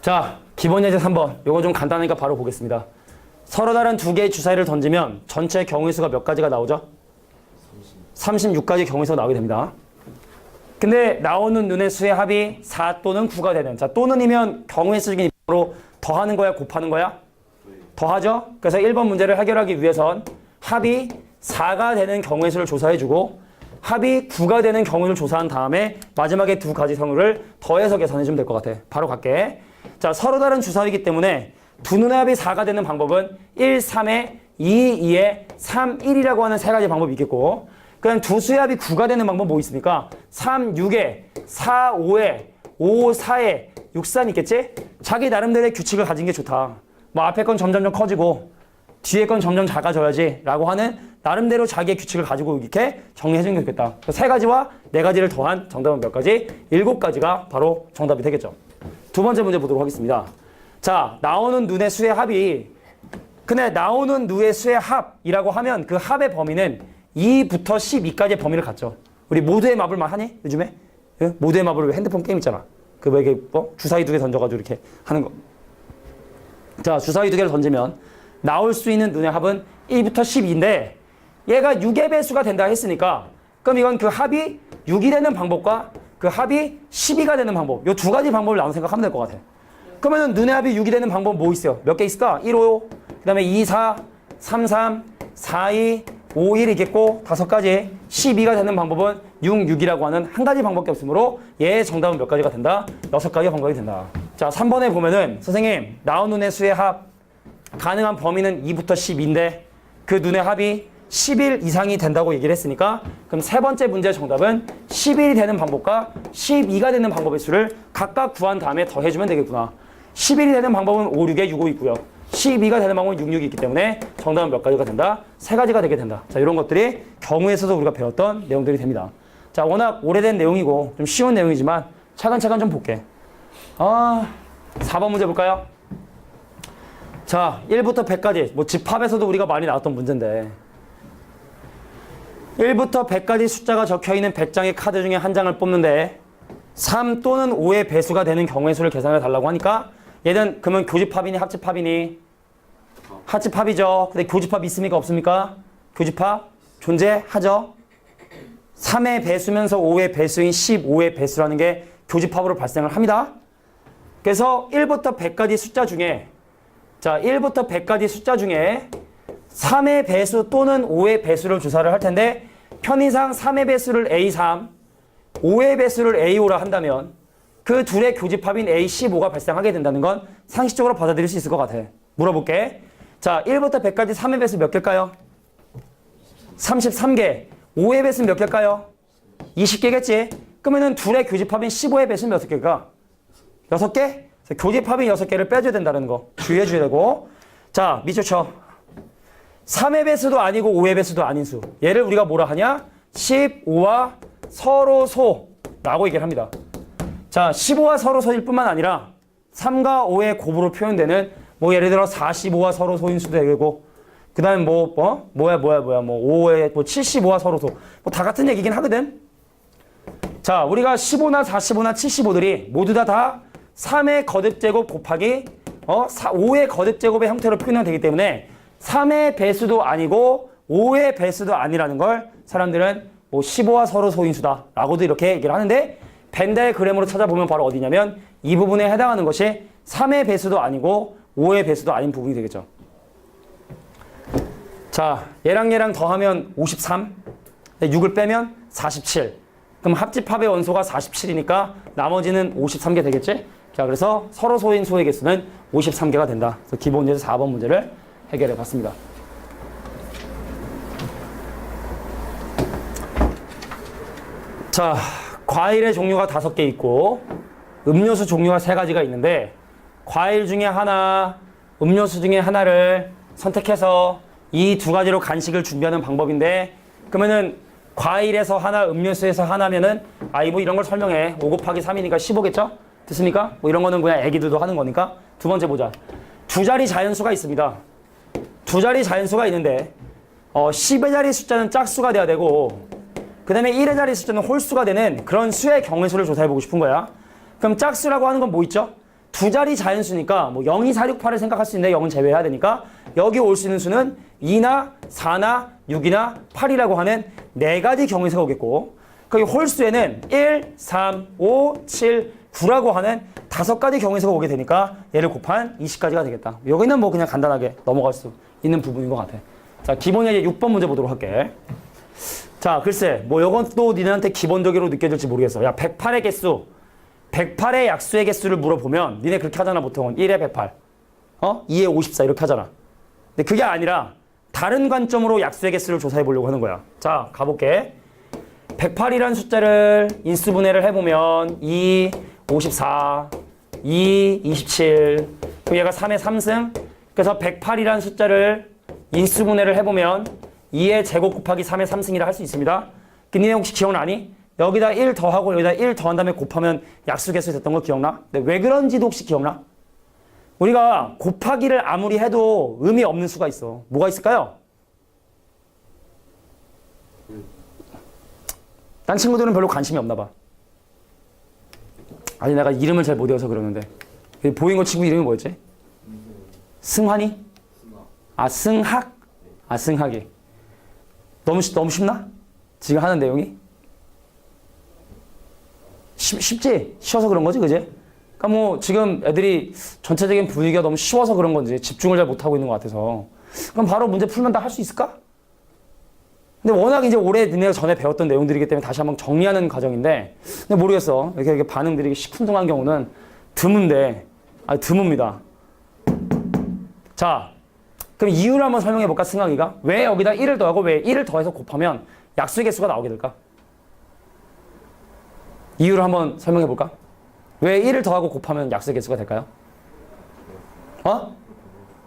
자, 기본 예제 3번. 요거 좀 간단하니까 바로 보겠습니다. 서로 다른 두 개의 주사위를 던지면 전체 경우의 수가 몇 가지가 나오죠? 36가지 경우의 수가 나오게 됩니다. 근데 나오는 눈의 수의 합이 4 또는 9가 되는. 자, 또는이면 경우의 수적인 입장으로 더하는 거야, 곱하는 거야? 더하죠? 그래서 1번 문제를 해결하기 위해선 합이 4가 되는 경우의 수를 조사해주고 합이 9가 되는 경우를 조사한 다음에 마지막에 두 가지 성을 더해서 계산해주면 될 것 같아. 바로 갈게. 자, 서로 다른 주사위이기 때문에 두 눈의 합이 4가 되는 방법은 1, 3에 2, 2에 3, 1이라고 하는 세 가지 방법이 있겠고 그냥 두 수의 합이 9가 되는 방법 뭐 있습니까? 3, 6에 4, 5에 5, 4에 6, 3 있겠지? 자기 나름대로의 규칙을 가진 게 좋다. 뭐 앞에 건 점점 커지고 뒤에 건 점점 작아져야지 라고 하는 나름대로 자기의 규칙을 가지고 이렇게 정리해주는 게 좋겠다. 세 가지와 네 가지를 더한 정답은 몇 가지? 7가지가 바로 정답이 되겠죠. 두 번째 문제 보도록 하겠습니다. 자, 나오는 눈의 수의 합이 근데 나오는 눈의 수의 합이라고 하면 그 합의 범위는 2부터 12까지의 범위를 갖죠. 우리 모두의 마블 말 하니? 요즘에? 예? 모두의 마블 왜 핸드폰 게임 있잖아. 그 왜 이게 주사위 2개 던져가지고 이렇게 하는 거. 자, 주사위 2개를 던지면 나올 수 있는 눈의 합은 1부터 12인데 얘가 6의 배수가 된다 했으니까 그럼 이건 그 합이 6이 되는 방법과 그 합이 12가 되는 방법 요 두 가지 방법을 나눠 생각하면 될 것 같아. 그러면 눈의 합이 6이 되는 방법 뭐 있어요? 몇 개 있을까? 1, 5, 그 다음에 2, 4, 3, 3, 4, 2, 5, 1 있겠고 5가지 12가 되는 방법은 6, 6이라고 하는 한 가지 방법밖에 없으므로 얘의 정답은 몇 가지가 된다? 6가지 방법이 된다. 자, 3번에 보면은 선생님 나온 눈의 수의 합 가능한 범위는 2부터 10인데 그 눈의 합이 10일 이상이 된다고 얘기를 했으니까 그럼 세 번째 문제의 정답은 10일이 되는 방법과 12가 되는 방법의 수를 각각 구한 다음에 더해주면 되겠구나. 10일이 되는 방법은 5, 6에 6, 5 있고요. 12가 되는 방법은 6, 6이 있기 때문에 정답은 몇 가지가 된다? 3가지가 되게 된다. 자, 이런 것들이 경우에서도 우리가 배웠던 내용들이 됩니다. 자, 워낙 오래된 내용이고 좀 쉬운 내용이지만 차근차근 좀 볼게. 4번 문제 볼까요? 자, 1부터 100까지 뭐 집합에서도 우리가 많이 나왔던 문제인데 1부터 100까지 숫자가 적혀있는 100장의 카드 중에 한 장을 뽑는데 3 또는 5의 배수가 되는 경우의 수를 계산해 달라고 하니까 얘는 그러면 교집합이니 합집합이니? 합집합이죠. 근데 교집합 있습니까? 없습니까? 교집합 존재하죠. 3의 배수면서 5의 배수인 15의 배수라는 게 교집합으로 발생을 합니다. 그래서 1부터 100까지 숫자 중에 자 1부터 100까지 숫자 중에 3의 배수 또는 5의 배수를 조사를 할 텐데 편의상 3의 배수를 A3, 5의 배수를 A5라 한다면 그 둘의 교집합인 A15가 발생하게 된다는 건 상식적으로 받아들일 수 있을 것 같아. 물어볼게. 자, 1부터 100까지 3의 배수 몇 개일까요? 33개. 5의 배수는 몇 개일까요? 20개겠지? 그러면은 둘의 교집합인 15의 배수는 몇 개일까? 6개? 교집합인 6개를 빼줘야 된다는 거 주의해줘야 되고. 자, 밑줄 쳐. 3의 배수도 아니고 5의 배수도 아닌 수. 얘를 우리가 뭐라 하냐? 15와 서로소라고 얘기를 합니다. 자, 15와 서로소일 뿐만 아니라 3과 5의 곱으로 표현되는 뭐 예를 들어 45와 서로소인 수도 되고 그 다음에 뭐 5의 뭐 75와 서로소 뭐 다 같은 얘기긴 하거든. 자, 우리가 15나 45나 75들이 모두 다 3의 거듭제곱 곱하기 5의 거듭제곱의 형태로 표현이 되기 때문에 3의 배수도 아니고 5의 배수도 아니라는 걸 사람들은 뭐 15와 서로 소인수다 라고도 이렇게 얘기를 하는데 벤다이그램으로 찾아보면 바로 어디냐면 이 부분에 해당하는 것이 3의 배수도 아니고 5의 배수도 아닌 부분이 되겠죠. 자, 얘랑 더하면 53, 6을 빼면 47. 그럼 합집합의 원소가 47이니까 나머지는 53개 되겠지? 자, 그래서 서로 소인수의 개수는 53개가 된다. 그래서 기본 문제에서 4번 문제를 해결해 봤습니다. 자, 과일의 종류가 5개 있고 음료수 종류가 3가지가 있는데 과일 중에 하나, 음료수 중에 하나를 선택해서 이 2가지로 간식을 준비하는 방법인데 그러면은 과일에서 하나, 음료수에서 하나면은 뭐 이런 걸 설명해. 5 곱하기 3이니까 15겠죠? 됐습니까? 뭐 이런 거는 그냥 애기들도 하는 거니까. 두 번째 보자. 2자리 자연수가 있습니다. 2자리 자연수가 있는데 10의 자리 숫자는 짝수가 돼야 되고 그 다음에 1의 자리 숫자는 홀수가 되는 그런 수의 경우의 수를 조사해보고 싶은 거야. 그럼 짝수라고 하는 건 뭐 있죠? 2자리 자연수니까 뭐 0, 2, 4, 6, 8을 생각할 수 있는데 0은 제외해야 되니까 여기 올 수 있는 수는 2나 4나 6이나 8이라고 하는 4가지 경우의 수가 오겠고 거기 홀수에는 1, 3, 5, 7, 9라고 하는 5가지 경우의 수가 오게 되니까 얘를 곱한 20가지가 되겠다. 여기는 뭐 그냥 간단하게 넘어갈 수 있는 부분인 것 같아. 자, 기본에 이제 6번 문제 보도록 할게. 자, 글쎄, 뭐 요건 또 니네한테 기본적으로 느껴질지 모르겠어. 야, 108의 개수, 108의 약수의 개수를 물어보면 니네 그렇게 하잖아, 보통은. 1에 108, 2에 54 이렇게 하잖아. 근데 그게 아니라 다른 관점으로 약수의 개수를 조사해 보려고 하는 거야. 자, 가볼게. 108이라는 숫자를 인수분해를 해보면 2, 54, 2, 27, 그럼 얘가 3의 3승. 그래서 108이라는 숫자를 인수분해를 해보면 2의 제곱 곱하기 3의 3승이라 할 수 있습니다. 근데 혹시 기억나니? 여기다 1 더하고 여기다 1 더한 다음에 곱하면 약수개수 됐던 거 기억나? 근데 왜 그런지도 혹시 기억나? 우리가 곱하기를 아무리 해도 의미 없는 수가 있어. 뭐가 있을까요? 딴 친구들은 별로 관심이 없나 봐. 아니, 내가 이름을 잘 못 외워서 그러는데. 보인 거 친구 이름이 뭐였지? 승환이? 승학? 승학이. 너무 쉽나? 지금 하는 내용이? 쉽지? 쉬워서 그런 거지, 그지? 그러니까 뭐 지금 애들이 전체적인 분위기가 너무 쉬워서 그런 건지 집중을 잘 못하고 있는 것 같아서. 그럼 바로 문제 풀면 다 할 수 있을까? 근데 워낙 이제 올해 니네가 전에 배웠던 내용들이기 때문에 다시 한번 정리하는 과정인데, 근데 모르겠어. 이렇게 반응들이 시큰둥한 경우는 드문데, 드뭅니다. 자, 그럼 이유를 한번 설명해 볼까, 승강이가? 왜 여기다 1을 더하고 왜 1을 더해서 곱하면 약수의 개수가 나오게 될까? 이유를 한번 설명해 볼까? 왜 1을 더하고 곱하면 약수의 개수가 될까요?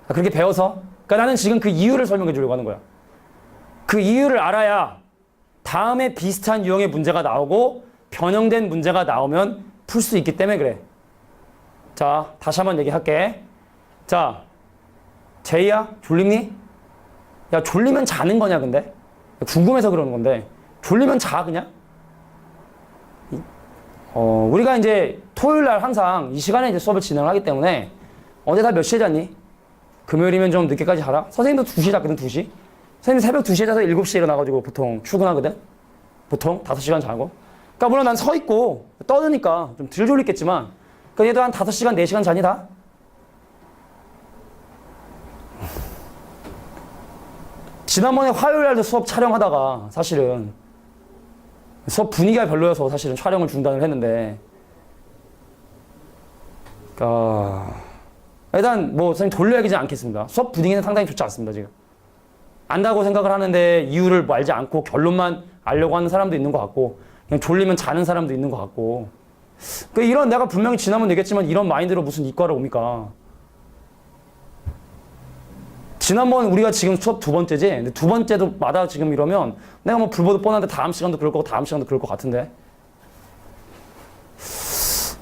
그렇게 배워서? 그러니까 나는 지금 그 이유를 설명해 주려고 하는 거야. 그 이유를 알아야 다음에 비슷한 유형의 문제가 나오고 변형된 문제가 나오면 풀 수 있기 때문에 그래. 자, 다시 한번 얘기할게. 자, 제이야, 졸립니? 야, 졸리면 자는 거냐, 근데? 궁금해서 그러는 건데. 졸리면 자, 그냥? 우리가 이제 토요일 날 항상 이 시간에 이제 수업을 진행을 하기 때문에 어제 다 몇 시에 잤니? 금요일이면 좀 늦게까지 자라? 선생님도 2시에 잤거든, 2시? 선생님 새벽 2시에 자서 7시에 일어나가지고 보통 출근하거든? 보통 5시간 자고. 그러니까 물론 난 서 있고 떠드니까 좀 덜 졸리겠지만 그러니까 얘도 한 5시간, 4시간 자니 다? 지난번에 화요일 날도 수업 촬영하다가 사실은 수업 분위기가 별로여서 사실은 촬영을 중단을 했는데 일단 뭐 선생님 돌려야기지 않겠습니다. 수업 분위기는 상당히 좋지 않습니다. 지금 안다고 생각을 하는데 이유를 뭐 알지 않고 결론만 알려고 하는 사람도 있는 것 같고 그냥 졸리면 자는 사람도 있는 것 같고 이런 내가 분명히 지난번 얘기했지만 이런 마인드로 무슨 이과를 옵니까? 지난번 우리가 지금 수업 2번째지? 근데 2번째도 마다 지금 이러면 내가 뭐 불보듯 뻔한데 다음 시간도 그럴 거고 다음 시간도 그럴 것 같은데.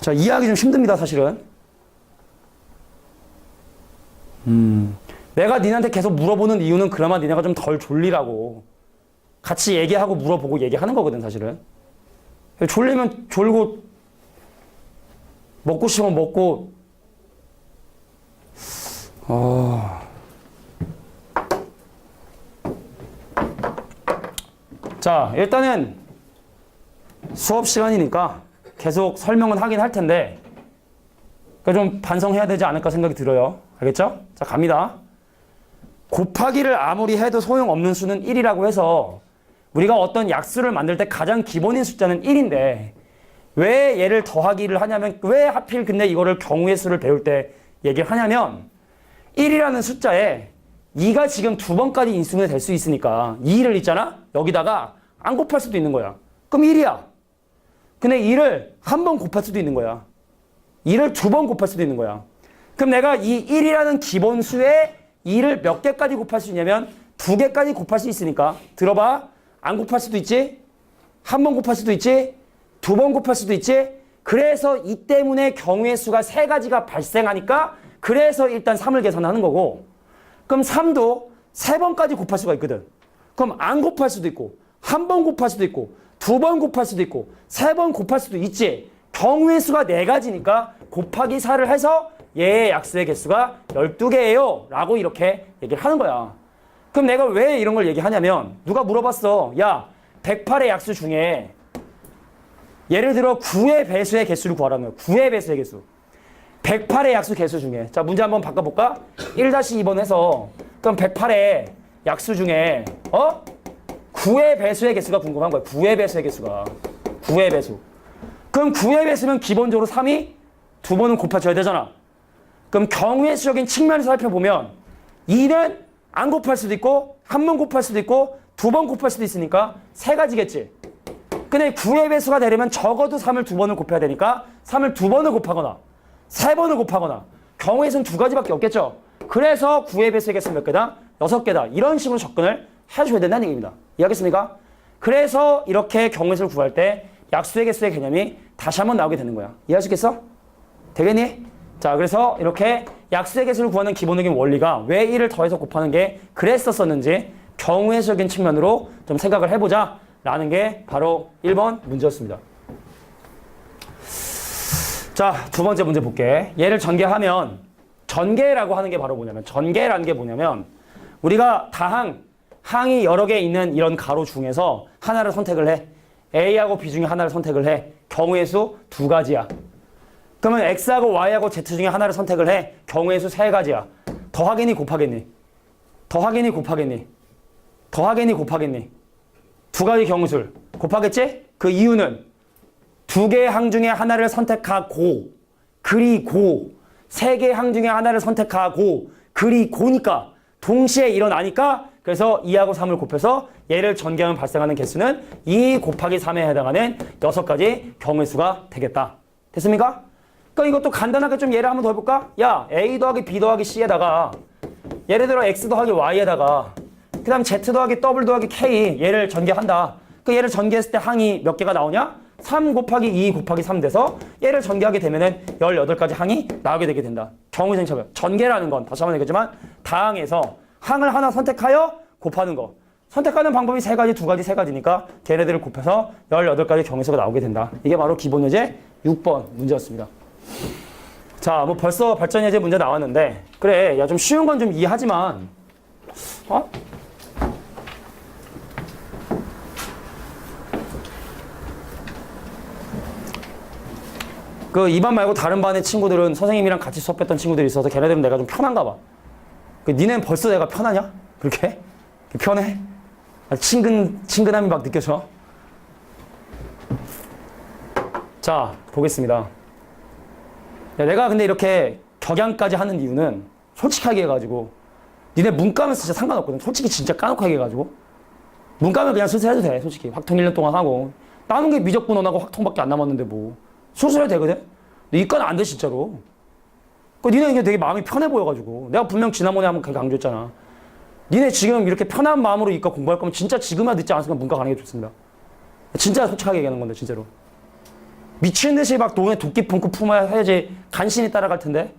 자, 이해하기 좀 힘듭니다, 사실은. 내가 니네한테 계속 물어보는 이유는 그나마 니네가 좀 덜 졸리라고. 같이 얘기하고 물어보고 얘기하는 거거든, 사실은. 졸리면 졸고, 먹고 싶으면 먹고, 자, 일단은 수업 시간이니까 계속 설명은 하긴 할 텐데 좀 반성해야 되지 않을까 생각이 들어요. 알겠죠? 자, 갑니다. 곱하기를 아무리 해도 소용없는 수는 1이라고 해서 우리가 어떤 약수를 만들 때 가장 기본인 숫자는 1인데 왜 얘를 더하기를 하냐면 왜 하필 근데 이거를 경우의 수를 배울 때 얘기를 하냐면 1이라는 숫자에 2가 지금 2번까지 인수분해 될 수 있으니까 2를 있잖아? 여기다가 안 곱할 수도 있는 거야. 그럼 1이야. 근데 2를 한 번 곱할 수도 있는 거야. 2를 2번 곱할 수도 있는 거야. 그럼 내가 이 1이라는 기본 수에 2를 몇 개까지 곱할 수 있냐면 2개까지 곱할 수 있으니까 들어봐. 안 곱할 수도 있지? 한 번 곱할 수도 있지? 2번 곱할 수도 있지? 그래서 이 때문에 경우의 수가 3가지가 발생하니까 그래서 일단 3을 계산하는 거고 그럼 3도 3번까지 곱할 수가 있거든. 그럼 안 곱할 수도 있고 한 번 곱할 수도 있고 2번 곱할 수도 있고 3번 곱할 수도 있지. 경우의 수가 4가지니까 곱하기 4를 해서 얘의 약수의 개수가 12개예요 라고 이렇게 얘기를 하는 거야. 그럼 내가 왜 이런 걸 얘기하냐면 누가 물어봤어. 야, 108의 약수 중에 예를 들어 9의 배수의 개수를 구하라는 거야. 9의 배수의 개수. 108의 약수 개수 중에 자 문제 한번 바꿔볼까? 1-2번 해서 그럼 108의 약수 중에 9의 배수의 개수가 궁금한 거야. 9의 배수의 개수가 9의 배수. 그럼 9의 배수면 기본적으로 3이 2번은 곱해줘야 되잖아. 그럼 경우의 수적인 측면에서 살펴보면 2는 안 곱할 수도 있고 한 번 곱할 수도 있고 2번 곱할 수도 있으니까 3가지겠지. 근데 9의 배수가 되려면 적어도 3을 2번을 곱해야 되니까 3을 2번을 곱하거나 3번을 곱하거나 경우의 수는 2가지밖에 없겠죠. 그래서 9의 배수의 개수는 몇 개다? 6개다. 이런 식으로 접근을 해줘야 된다는 얘기입니다. 이해하겠습니까? 그래서 이렇게 경우의 수를 구할 때 약수의 개수의 개념이 다시 한번 나오게 되는 거야. 이해할 수 있겠어? 되겠니? 자, 그래서 이렇게 약수의 개수를 구하는 기본적인 원리가 왜 1을 더해서 곱하는 게 그랬었는지 경우의 수적인 측면으로 좀 생각을 해보자 라는 게 바로 1번 문제였습니다. 자, 2번째 문제 볼게. 얘를 전개하면 전개라고 하는 게 바로 뭐냐면 전개라는 게 뭐냐면 우리가 다항 항이 여러 개 있는 이런 가로 중에서 하나를 선택을 해. A하고 B 중에 하나를 선택을 해. 경우의 수 두 가지야. 그러면 X하고 Y하고 Z 중에 하나를 선택을 해. 경우의 수 세 가지야. 더하겠니 곱하겠니? 더하겠니 곱하겠니? 더하겠니 곱하겠니? 두 가지 경우술 곱하겠지? 그 이유는 두 개의 항 중에 하나를 선택하고 그리고 세 개의 항 중에 하나를 선택하고 그리고니까 동시에 일어나니까 그래서 2하고 3을 곱해서 얘를 전개하면 발생하는 개수는 2 곱하기 3에 해당하는 6가지 경우의 수가 되겠다. 됐습니까? 그러니까 이것도 간단하게 좀 예를 한번 더 해볼까? 야, A 더하기 B 더하기 C에다가 예를 들어 X 더하기 Y에다가 그 다음 Z 더하기 W 더하기 K 얘를 전개한다. 그 얘를 전개했을 때 항이 몇 개가 나오냐? 3 곱하기 2 곱하기 3 돼서 얘를 전개하게 되면은 18가지 항이 나오게 되게 된다. 경우생처럼 전개라는 건 다시 한번 얘기했지만 다항에서 항을 하나 선택하여 곱하는 거. 선택하는 방법이 세 가지, 두 가지, 세 가지니까 걔네들을 곱해서 18가지 경우수가 나오게 된다. 이게 바로 기본 예제 6번 문제였습니다. 자, 뭐 벌써 발전 예제 문제 나왔는데 그래, 야 좀 쉬운 건 좀 이해하지만 그 이 반 말고 다른 반의 친구들은 선생님이랑 같이 수업했던 친구들이 있어서 걔네들은 내가 좀 편한가 봐. 그 니네는 벌써 내가 편하냐? 그렇게? 편해? 친근함이 막 느껴져. 자, 보겠습니다. 야, 내가 근데 이렇게 격양까지 하는 이유는 솔직하게 해가지고 니네 문과면 진짜 상관없거든. 솔직히 진짜 까놓고 해가지고 문과면 그냥 수술해도 돼. 솔직히 확통 1년 동안 하고 남은 게 미적분원하고 확통밖에 안 남았는데 뭐 수술해도 되거든? 근데 이과는 안 돼 진짜로. 그 니네 이게 되게 마음이 편해 보여가지고 내가 분명 지난번에 한번 강조했잖아. 니네 지금 이렇게 편한 마음으로 이과 공부할 거면 진짜 지금이야 늦지 않았으면 문과 가는 게 좋습니다. 진짜 솔직하게 얘기하는 건데 진짜로. 미친 듯이 막 돈에 도끼 품고 품어야 해야지 간신히 따라갈 텐데.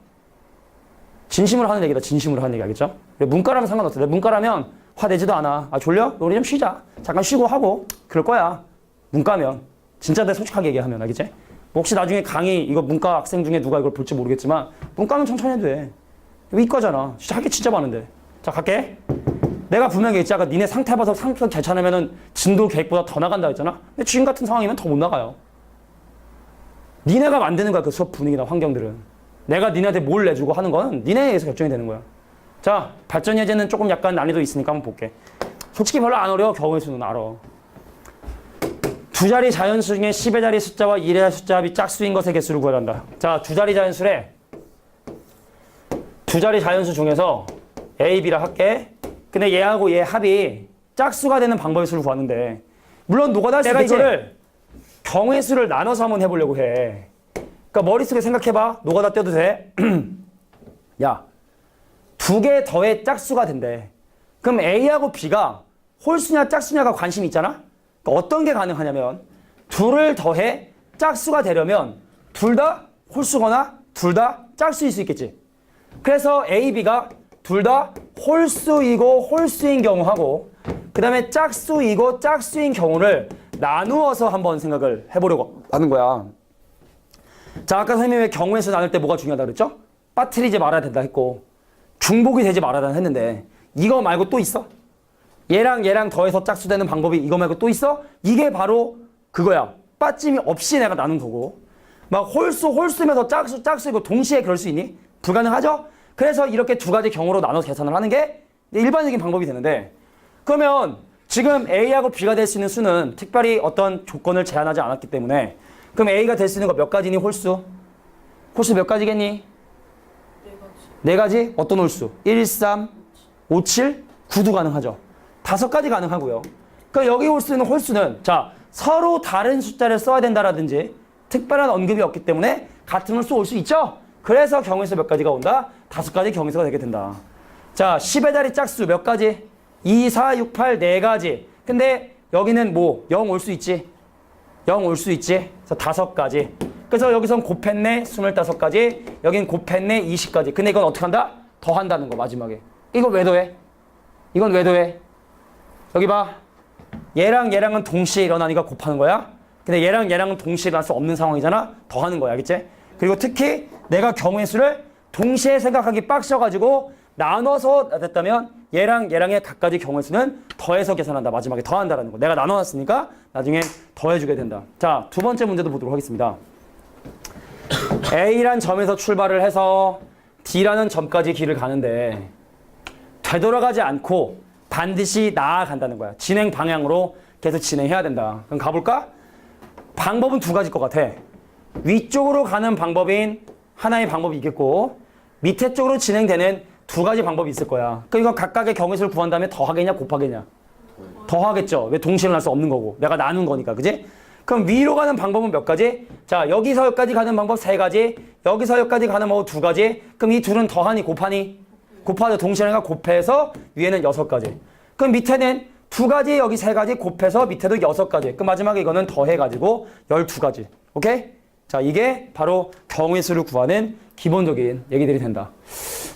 진심으로 하는 얘기다. 진심으로 하는 얘기 알겠죠? 문과라면 상관없어. 내 문과라면 화내지도 않아. 아 졸려? 우리 좀 쉬자. 잠깐 쉬고 하고 그럴 거야. 문과면. 진짜 내 솔직하게 얘기하면 알겠지? 뭐 혹시 나중에 강의 이거 문과 학생 중에 누가 이걸 볼지 모르겠지만 문과면 천천히 해도 돼. 이과잖아. 진짜 할 게 진짜 많은데. 자 갈게. 내가 분명히 했지. 아까 니네 상태 봐서 상태 괜찮으면은 진도 계획보다 더 나간다 했잖아. 근데 지금 같은 상황이면 더 못 나가요. 니네가 만드는 거야. 그 수업 분위기나 환경들은. 내가 니네한테 뭘 내주고 하는 거는 니네에 의해서 결정이 되는 거야. 자, 발전 예제는 조금 약간 난이도 있으니까 한번 볼게. 솔직히 별로 안 어려워. 경우의 수는 알아. 두 자리 자연수 중에 10의 자리 숫자와 1의 자리 숫자 합이 짝수인 것의 개수를 구하란다. 자, 두 자리 자연수래. 두 자리 자연수 중에서 A, B라 할게. 근데 얘하고 얘 합이 짝수가 되는 방법의 수를 구하는데 물론 노가다 할 수 있겠지. 내가 이거를 경우의 수를 나눠서 한번 해보려고 해. 그러니까 머릿속에 생각해봐. 노가다 떼도 돼. 야, 두 개 더해 짝수가 된대. 그럼 A하고 B가 홀수냐 짝수냐가 관심이 있잖아. 그러니까 어떤 게 가능하냐면 둘을 더해 짝수가 되려면 둘 다 홀수거나 둘 다 짝수일 수 있겠지. 그래서 A, B가 둘 다 홀수이고 홀수인 경우하고 그 다음에 짝수이고 짝수인 경우를 나누어서 한번 생각을 해보려고 하는 거야. 자, 아까 선생님이 왜 경우의 수 나눌 때 뭐가 중요하다 그랬죠? 빠뜨리지 말아야 된다 했고 중복이 되지 말아야 된다 했는데 이거 말고 또 있어? 얘랑 더해서 짝수 되는 방법이 이거 말고 또 있어? 이게 바로 그거야. 빠짐이 없이 내가 나눈 거고 막 홀수면서 짝수이고 동시에 그럴 수 있니? 불가능하죠? 그래서 이렇게 두 가지 경우로 나눠서 계산을 하는 게 일반적인 방법이 되는데 그러면 지금 A하고 B가 될 수 있는 수는 특별히 어떤 조건을 제한하지 않았기 때문에 그럼 A가 될 수 있는 거 몇 가지니 홀수? 홀수 몇 가지겠니? 네 가지? 어떤 홀수? 1, 3, 5, 7, 9도 가능하죠. 5가지 가능하고요. 그러니까 여기 올 수 있는 홀수는 자 서로 다른 숫자를 써야 된다라든지 특별한 언급이 없기 때문에 같은 홀수 올 수 있죠. 그래서 경우의 수 몇 가지가 온다? 5가지 경우의 수가 되게 된다. 자 10의 자리 짝수 몇 가지? 2, 4, 6, 8 4가지. 근데 여기는 뭐 0 올 수 있지. 0 올 수 있지. 그래서 5가지. 그래서 여기선 곱했네 25가지. 여긴 곱했네 20가지. 근데 이건 어떻게 한다? 더한다는 거 마지막에. 이거 왜 더해? 이건 왜 더해? 여기 봐. 얘랑은 동시에 일어나니까 곱하는 거야. 근데 얘랑은 동시에 일어날 수 없는 상황이잖아. 더하는 거야. 알겠지? 그리고 특히 내가 경우의 수를 동시에 생각하기 빡셔가지고 나눠서 됐다면 얘랑 얘랑의 각가지 경우의 수는 더해서 계산한다. 마지막에 더한다라는 거. 내가 나눠놨으니까 나중에 더해주게 된다. 자, 두 번째 문제도 보도록 하겠습니다. A란 점에서 출발을 해서 D라는 점까지 길을 가는데 되돌아가지 않고 반드시 나아간다는 거야. 진행 방향으로 계속 진행해야 된다. 그럼 가볼까? 방법은 두 가지일 것 같아. 위쪽으로 가는 방법인 하나의 방법이 있겠고 밑에 쪽으로 진행되는 두 가지 방법이 있을 거야. 그러니까 이건 각각의 경우의 수를 구한 다음에 더하겠냐 곱하겠냐? 더하겠죠. 왜 동시에 일어날 수 없는 거고. 내가 나눈 거니까. 그지? 그럼 위로 가는 방법은 몇 가지? 자, 여기서 여기까지 가는 방법 세 가지. 여기서 여기까지 가는 방법 두 가지. 그럼 이 둘은 더하니 곱하니? 곱하죠. 동시에 일어나 곱해서 위에는 여섯 가지. 그럼 밑에는 두 가지 여기 세 가지 곱해서 밑에도 여섯 가지. 그 마지막에 이거는 더해가지고 12가지. 오케이? 자, 이게 바로 경우의 수를 구하는 기본적인 얘기들이 된다.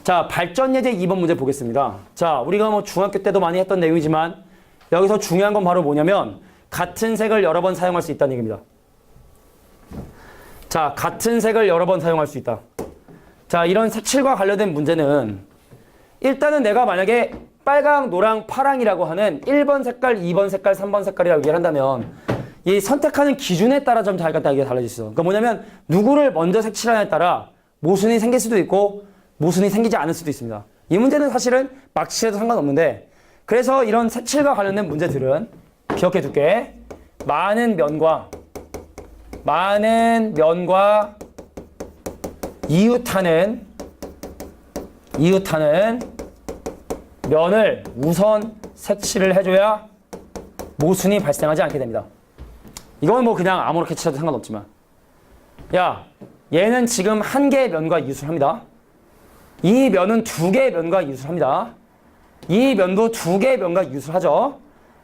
자, 발전 예제 2번 문제 보겠습니다. 자, 우리가 뭐 중학교 때도 많이 했던 내용이지만 여기서 중요한 건 바로 뭐냐면 같은 색을 여러 번 사용할 수 있다는 얘기입니다. 자, 같은 색을 여러 번 사용할 수 있다. 자, 이런 색칠과 관련된 문제는 일단은 내가 만약에 빨강, 노랑, 파랑이라고 하는 1번 색깔, 2번 색깔, 3번 색깔이라고 얘기를 한다면 이 선택하는 기준에 따라 좀 달라질 수 있어. 그러니까 뭐냐면 누구를 먼저 색칠하냐에 따라 모순이 생길 수도 있고 모순이 생기지 않을 수도 있습니다. 이 문제는 사실은 막 칠해도 상관없는데 그래서 이런 색칠과 관련된 문제들은 기억해 둘게. 많은 면과 이웃하는 면을 우선 색칠을 해줘야 모순이 발생하지 않게 됩니다. 이건 뭐 그냥 아무렇게 칠해도 상관없지만 야, 얘는 지금 한 개의 면과 이웃을 합니다. 이 면은 두 개의 면과 이웃을 합니다. 이 면도 두 개의 면과 이웃을 하죠.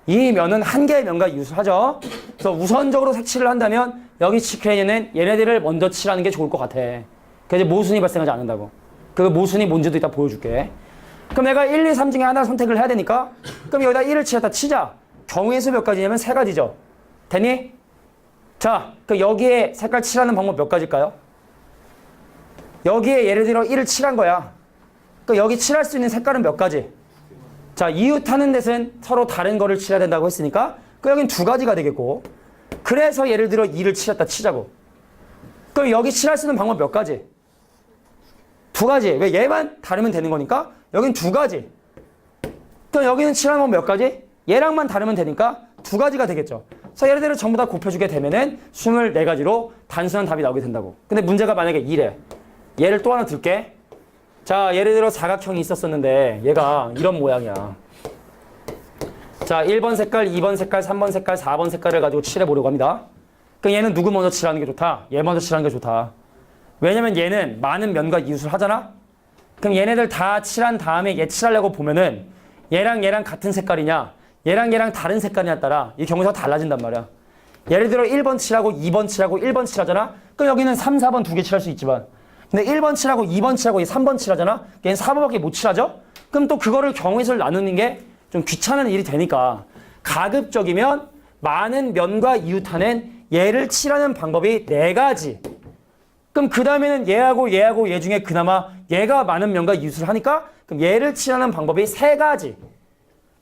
이 면은 한 개의 면과 이웃을 하죠. 그래서 우선적으로 색칠을 한다면 여기 칠해는 얘네들을 먼저 칠하는 게 좋을 것 같아. 그래서 모순이 발생하지 않는다고. 그 모순이 뭔지도 이따 보여줄게. 그럼 내가 1, 2, 3 중에 하나 선택을 해야 되니까 그럼 여기다 1을 칠했다 치자. 경우의 수 몇 가지냐면 세 가지죠. 됐니? 자, 그 여기에 색깔 칠하는 방법 몇 가지일까요? 여기에 예를 들어 1을 칠한 거야. 그 여기 칠할 수 있는 색깔은 몇 가지? 자, 이웃하는 데는 서로 다른 거를 칠해야 된다고 했으니까 그 여긴 두 가지가 되겠고 그래서 예를 들어 2를 칠했다 치자고. 그럼 여기 칠할 수 있는 방법 몇 가지? 두 가지. 왜 얘만 다르면 되는 거니까 여긴 두 가지. 그럼 여기는 칠하는 방법 몇 가지? 얘랑만 다르면 되니까 두 가지가 되겠죠. 그래서 예를 들어 전부 다 곱해주게 되면은 24가지로 단순한 답이 나오게 된다고. 근데 문제가 만약에 이래. 얘를 또 하나 들게. 자, 예를 들어 사각형이 있었었는데 얘가 이런 모양이야. 자, 1번 색깔, 2번 색깔, 3번 색깔, 4번 색깔을 가지고 칠해보려고 합니다. 그럼 얘는 누구 먼저 칠하는 게 좋다? 얘 먼저 칠하는 게 좋다. 왜냐면 얘는 많은 면과 이웃을 하잖아? 그럼 얘네들 다 칠한 다음에 얘 칠하려고 보면은 얘랑 얘랑 같은 색깔이냐 얘랑 얘랑 다른 색깔이냐에 따라 이 경우가 달라진단 말이야. 예를 들어 1번 칠하고 2번 칠하고 1번 칠하잖아? 그럼 여기는 3, 4번 두 개 칠할 수 있지만 근데 1번 칠하고 2번 칠하고 3번 칠하잖아? 얘는 4번밖에 못 칠하죠? 그럼 또 그거를 경우의 수를 나누는 게 좀 귀찮은 일이 되니까 가급적이면 많은 면과 이웃하는 얘를 칠하는 방법이 네 가지. 그럼 그 다음에는 얘하고 얘 중에 그나마 얘가 많은 면과 이웃을 하니까 그럼 얘를 칠하는 방법이 세 가지.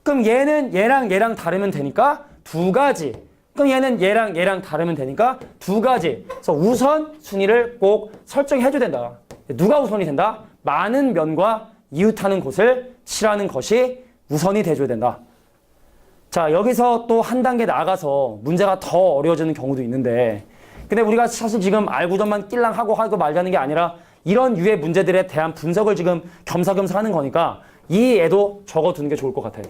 그럼 얘는 얘랑 다르면 되니까 두 가지. 그럼 얘는 얘랑 다르면 되니까 두 가지. 그래서 우선 순위를 꼭 설정해 줘야 된다. 누가 우선이 된다? 많은 면과 이웃하는 곳을 칠하는 것이 우선이 돼줘야 된다. 자, 여기서 또 한 단계 나아가서 문제가 더 어려워지는 경우도 있는데 근데 우리가 사실 지금 알고전만 낄랑하고 하고 말자는 게 아니라 이런 유의 문제들에 대한 분석을 지금 겸사겸사 하는 거니까 이 애도 적어두는 게 좋을 것 같아요.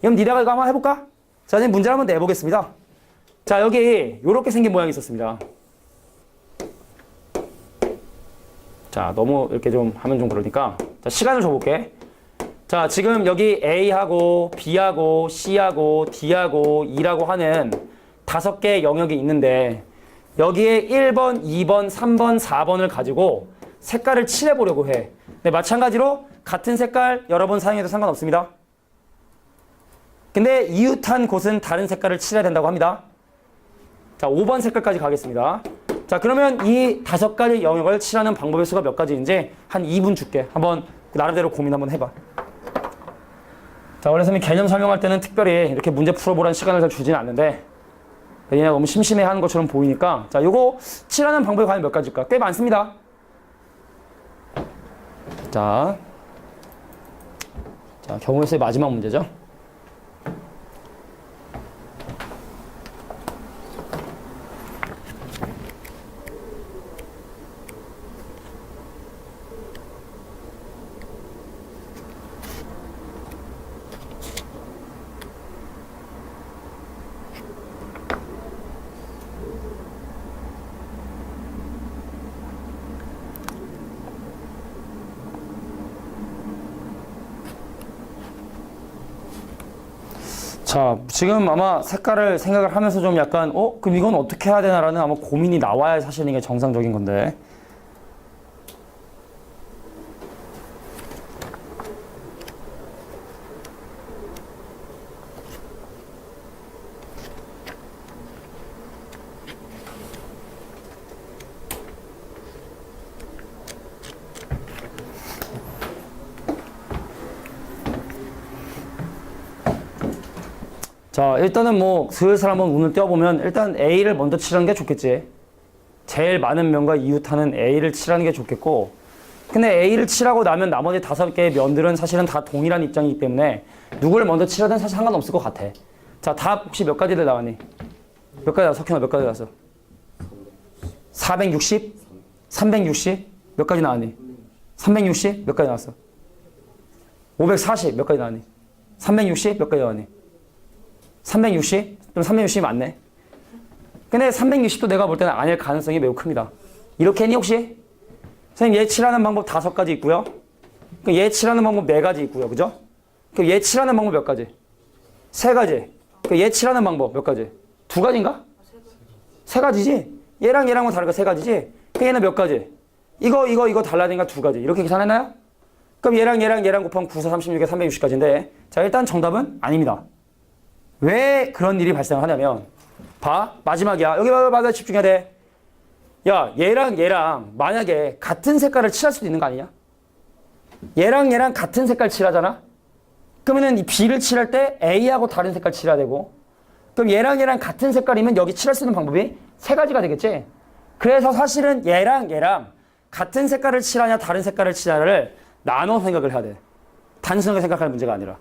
그럼 니네가 이거 한번 해볼까? 자, 이제 문제를 한번 내보겠습니다. 자, 여기 이렇게 생긴 모양이 있었습니다. 자, 너무 이렇게 좀 하면 좀 그러니까 자, 시간을 줘볼게. 자, 지금 여기 A하고 B하고 C하고 D하고 E라고 하는 5개의 영역이 있는데 여기에 1번, 2번, 3번, 4번을 가지고 색깔을 칠해보려고 해. 네, 마찬가지로 같은 색깔 여러 번 사용해도 상관없습니다. 근데 이웃한 곳은 다른 색깔을 칠해야 된다고 합니다. 자, 5번 색깔까지 가겠습니다. 자, 그러면 이 5가지 영역을 칠하는 방법의 수가 몇 가지인지 한 2분 줄게. 한번 나름대로 고민 한번 해봐. 자, 원래 선생님 개념 설명할 때는 특별히 이렇게 문제 풀어보라는 시간을 잘 주지는 않는데 얘네 너무 심심해하는 것처럼 보이니까 자, 요거 칠하는 방법이 과연 몇 가지일까? 꽤 많습니다. 자, 경우의 수의 마지막 문제죠. 자, 지금 아마 색깔을 생각을 하면서 좀 약간 그럼 이건 어떻게 해야 되나라는 아마 고민이 나와야 사실 이게 정상적인 건데. 자, 일단은 뭐 슬슬 한번 운을 띄워보면 일단 A를 먼저 칠하는 게 좋겠지. 제일 많은 면과 이웃하는 A를 칠하는 게 좋겠고, 근데 A를 칠하고 나면 나머지 5개의 면들은 사실은 다 동일한 입장이기 때문에 누구를 먼저 칠하든 사실 상관없을 것 같아. 자, 답 혹시 몇 가지들 나왔니? 몇 가지 나왔어? 석현아 몇 가지 나왔어? 460? 360? 몇 가지 나왔니? 360? 몇 가지 나왔어? 540? 몇 가지 나왔니? 360? 몇 가지 나왔니? 360? 좀 360이 많네. 근데 360도 내가 볼 때는 아닐 가능성이 매우 큽니다. 이렇게 했니 혹시? 선생님 얘 칠하는 방법 5가지 있고요. 얘 칠하는 방법 4가지 있고요. 그죠? 그럼 얘 칠하는 방법 몇 가지? 3가지. 얘 칠하는 방법 몇 가지? 2가지인가? 3가지지? 얘랑 얘랑은 다르니까 3가지지? 그럼 얘는 몇 가지? 이거 달라야 되니까 2가지. 이렇게 계산했나요? 그럼 얘랑 곱하면 9, 4, 36에 360까지인데 자, 일단 정답은 아닙니다. 왜 그런 일이 발생하냐면 봐, 마지막이야. 여기 봐봐, 집중해야 돼. 야, 얘랑 만약에 같은 색깔을 칠할 수도 있는 거 아니냐? 얘랑 같은 색깔 칠하잖아? 그러면은 이 B를 칠할 때 A하고 다른 색깔 칠해야 되고, 그럼 얘랑 같은 색깔이면 여기 칠할 수 있는 방법이 3가지가 되겠지? 그래서 사실은 얘랑 같은 색깔을 칠하냐 다른 색깔을 칠하냐를 나눠 생각을 해야 돼. 단순하게 생각할 문제가 아니라.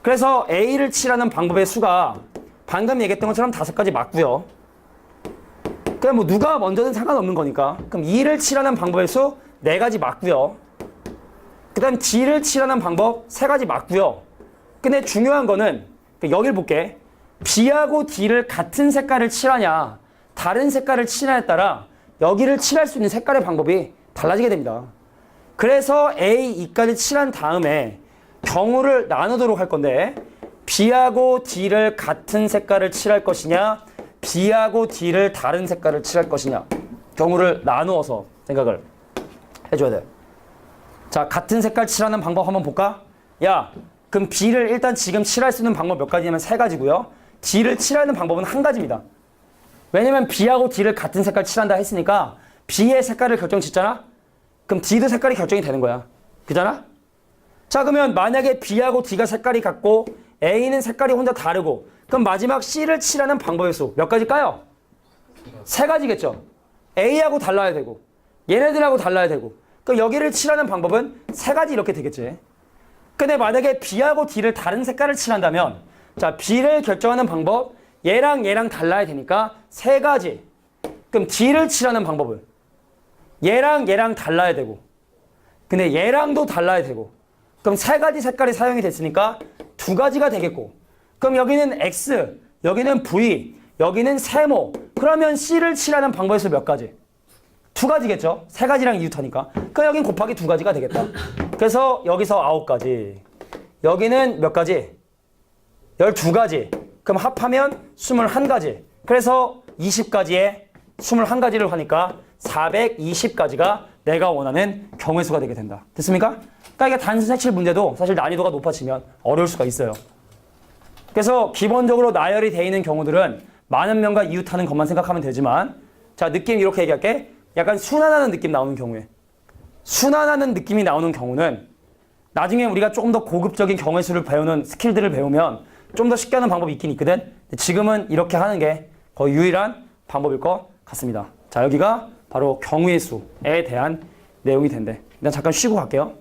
그래서 A를 칠하는 방법의 수가 방금 얘기했던 것처럼 5가지 맞고요. 그냥 뭐 누가 먼저든 상관없는 거니까. 그럼 2를 칠하는 방법의 수 4가지 맞고요. 그 다음 D를 칠하는 방법 3가지 맞고요. 근데 중요한 거는 여기를 볼게. B하고 D를 같은 색깔을 칠하냐 다른 색깔을 칠하냐에 따라 여기를 칠할 수 있는 색깔의 방법이 달라지게 됩니다. 그래서 A, E까지 칠한 다음에 경우를 나누도록 할 건데 B하고 D를 같은 색깔을 칠할 것이냐 B하고 D를 다른 색깔을 칠할 것이냐 경우를 나누어서 생각을 해줘야 돼. 자, 같은 색깔 칠하는 방법 한번 볼까? 야, 그럼 B를 일단 지금 칠할 수 있는 방법 몇 가지냐면 3가지고요. D를 칠하는 방법은 1가지입니다. 왜냐면 B하고 D를 같은 색깔 칠한다 했으니까 B의 색깔을 결정 짓잖아? 그럼 D도 색깔이 결정이 되는 거야. 그잖아? 자, 그러면 만약에 B하고 D가 색깔이 같고 A는 색깔이 혼자 다르고 그럼 마지막 C를 칠하는 방법의 수 몇 가지일까요? 3가지겠죠. A하고 달라야 되고 얘네들하고 달라야 되고 그럼 여기를 칠하는 방법은 3가지 이렇게 되겠지. 근데 만약에 B하고 D를 다른 색깔을 칠한다면 자, B를 결정하는 방법 얘랑 달라야 되니까 3가지. 그럼 D를 칠하는 방법은 얘랑 달라야 되고 근데 얘랑도 달라야 되고 그럼 3가지 색깔이 사용이 됐으니까 2가지가 되겠고 그럼 여기는 X, 여기는 V, 여기는 세모 그러면 C를 칠하는 방법의 수 몇 가지? 2가지겠죠? 3가지랑 이웃하니까 그럼 여긴 곱하기 2가지가 되겠다. 그래서 여기서 9가지 여기는 몇 가지? 12가지 그럼 합하면 21가지 그래서 20가지에 21가지를 하니까 420가지가 내가 원하는 경우의 수가 되게 된다. 됐습니까? 그러니까 이게 단순 색칠 문제도 사실 난이도가 높아지면 어려울 수가 있어요. 그래서 기본적으로 나열이 되어 있는 경우들은 많은 면과 이웃하는 것만 생각하면 되지만 자, 느낌 이렇게 얘기할게. 약간 순환하는 느낌 나오는 경우에 순환하는 느낌이 나오는 경우는 나중에 우리가 조금 더 고급적인 경우의 수를 배우는 스킬들을 배우면 좀 더 쉽게 하는 방법이 있긴 있거든. 근데 지금은 이렇게 하는 게 거의 유일한 방법일 것 같습니다. 자, 여기가 바로 경우의 수에 대한 내용이 된대. 일단 잠깐 쉬고 갈게요.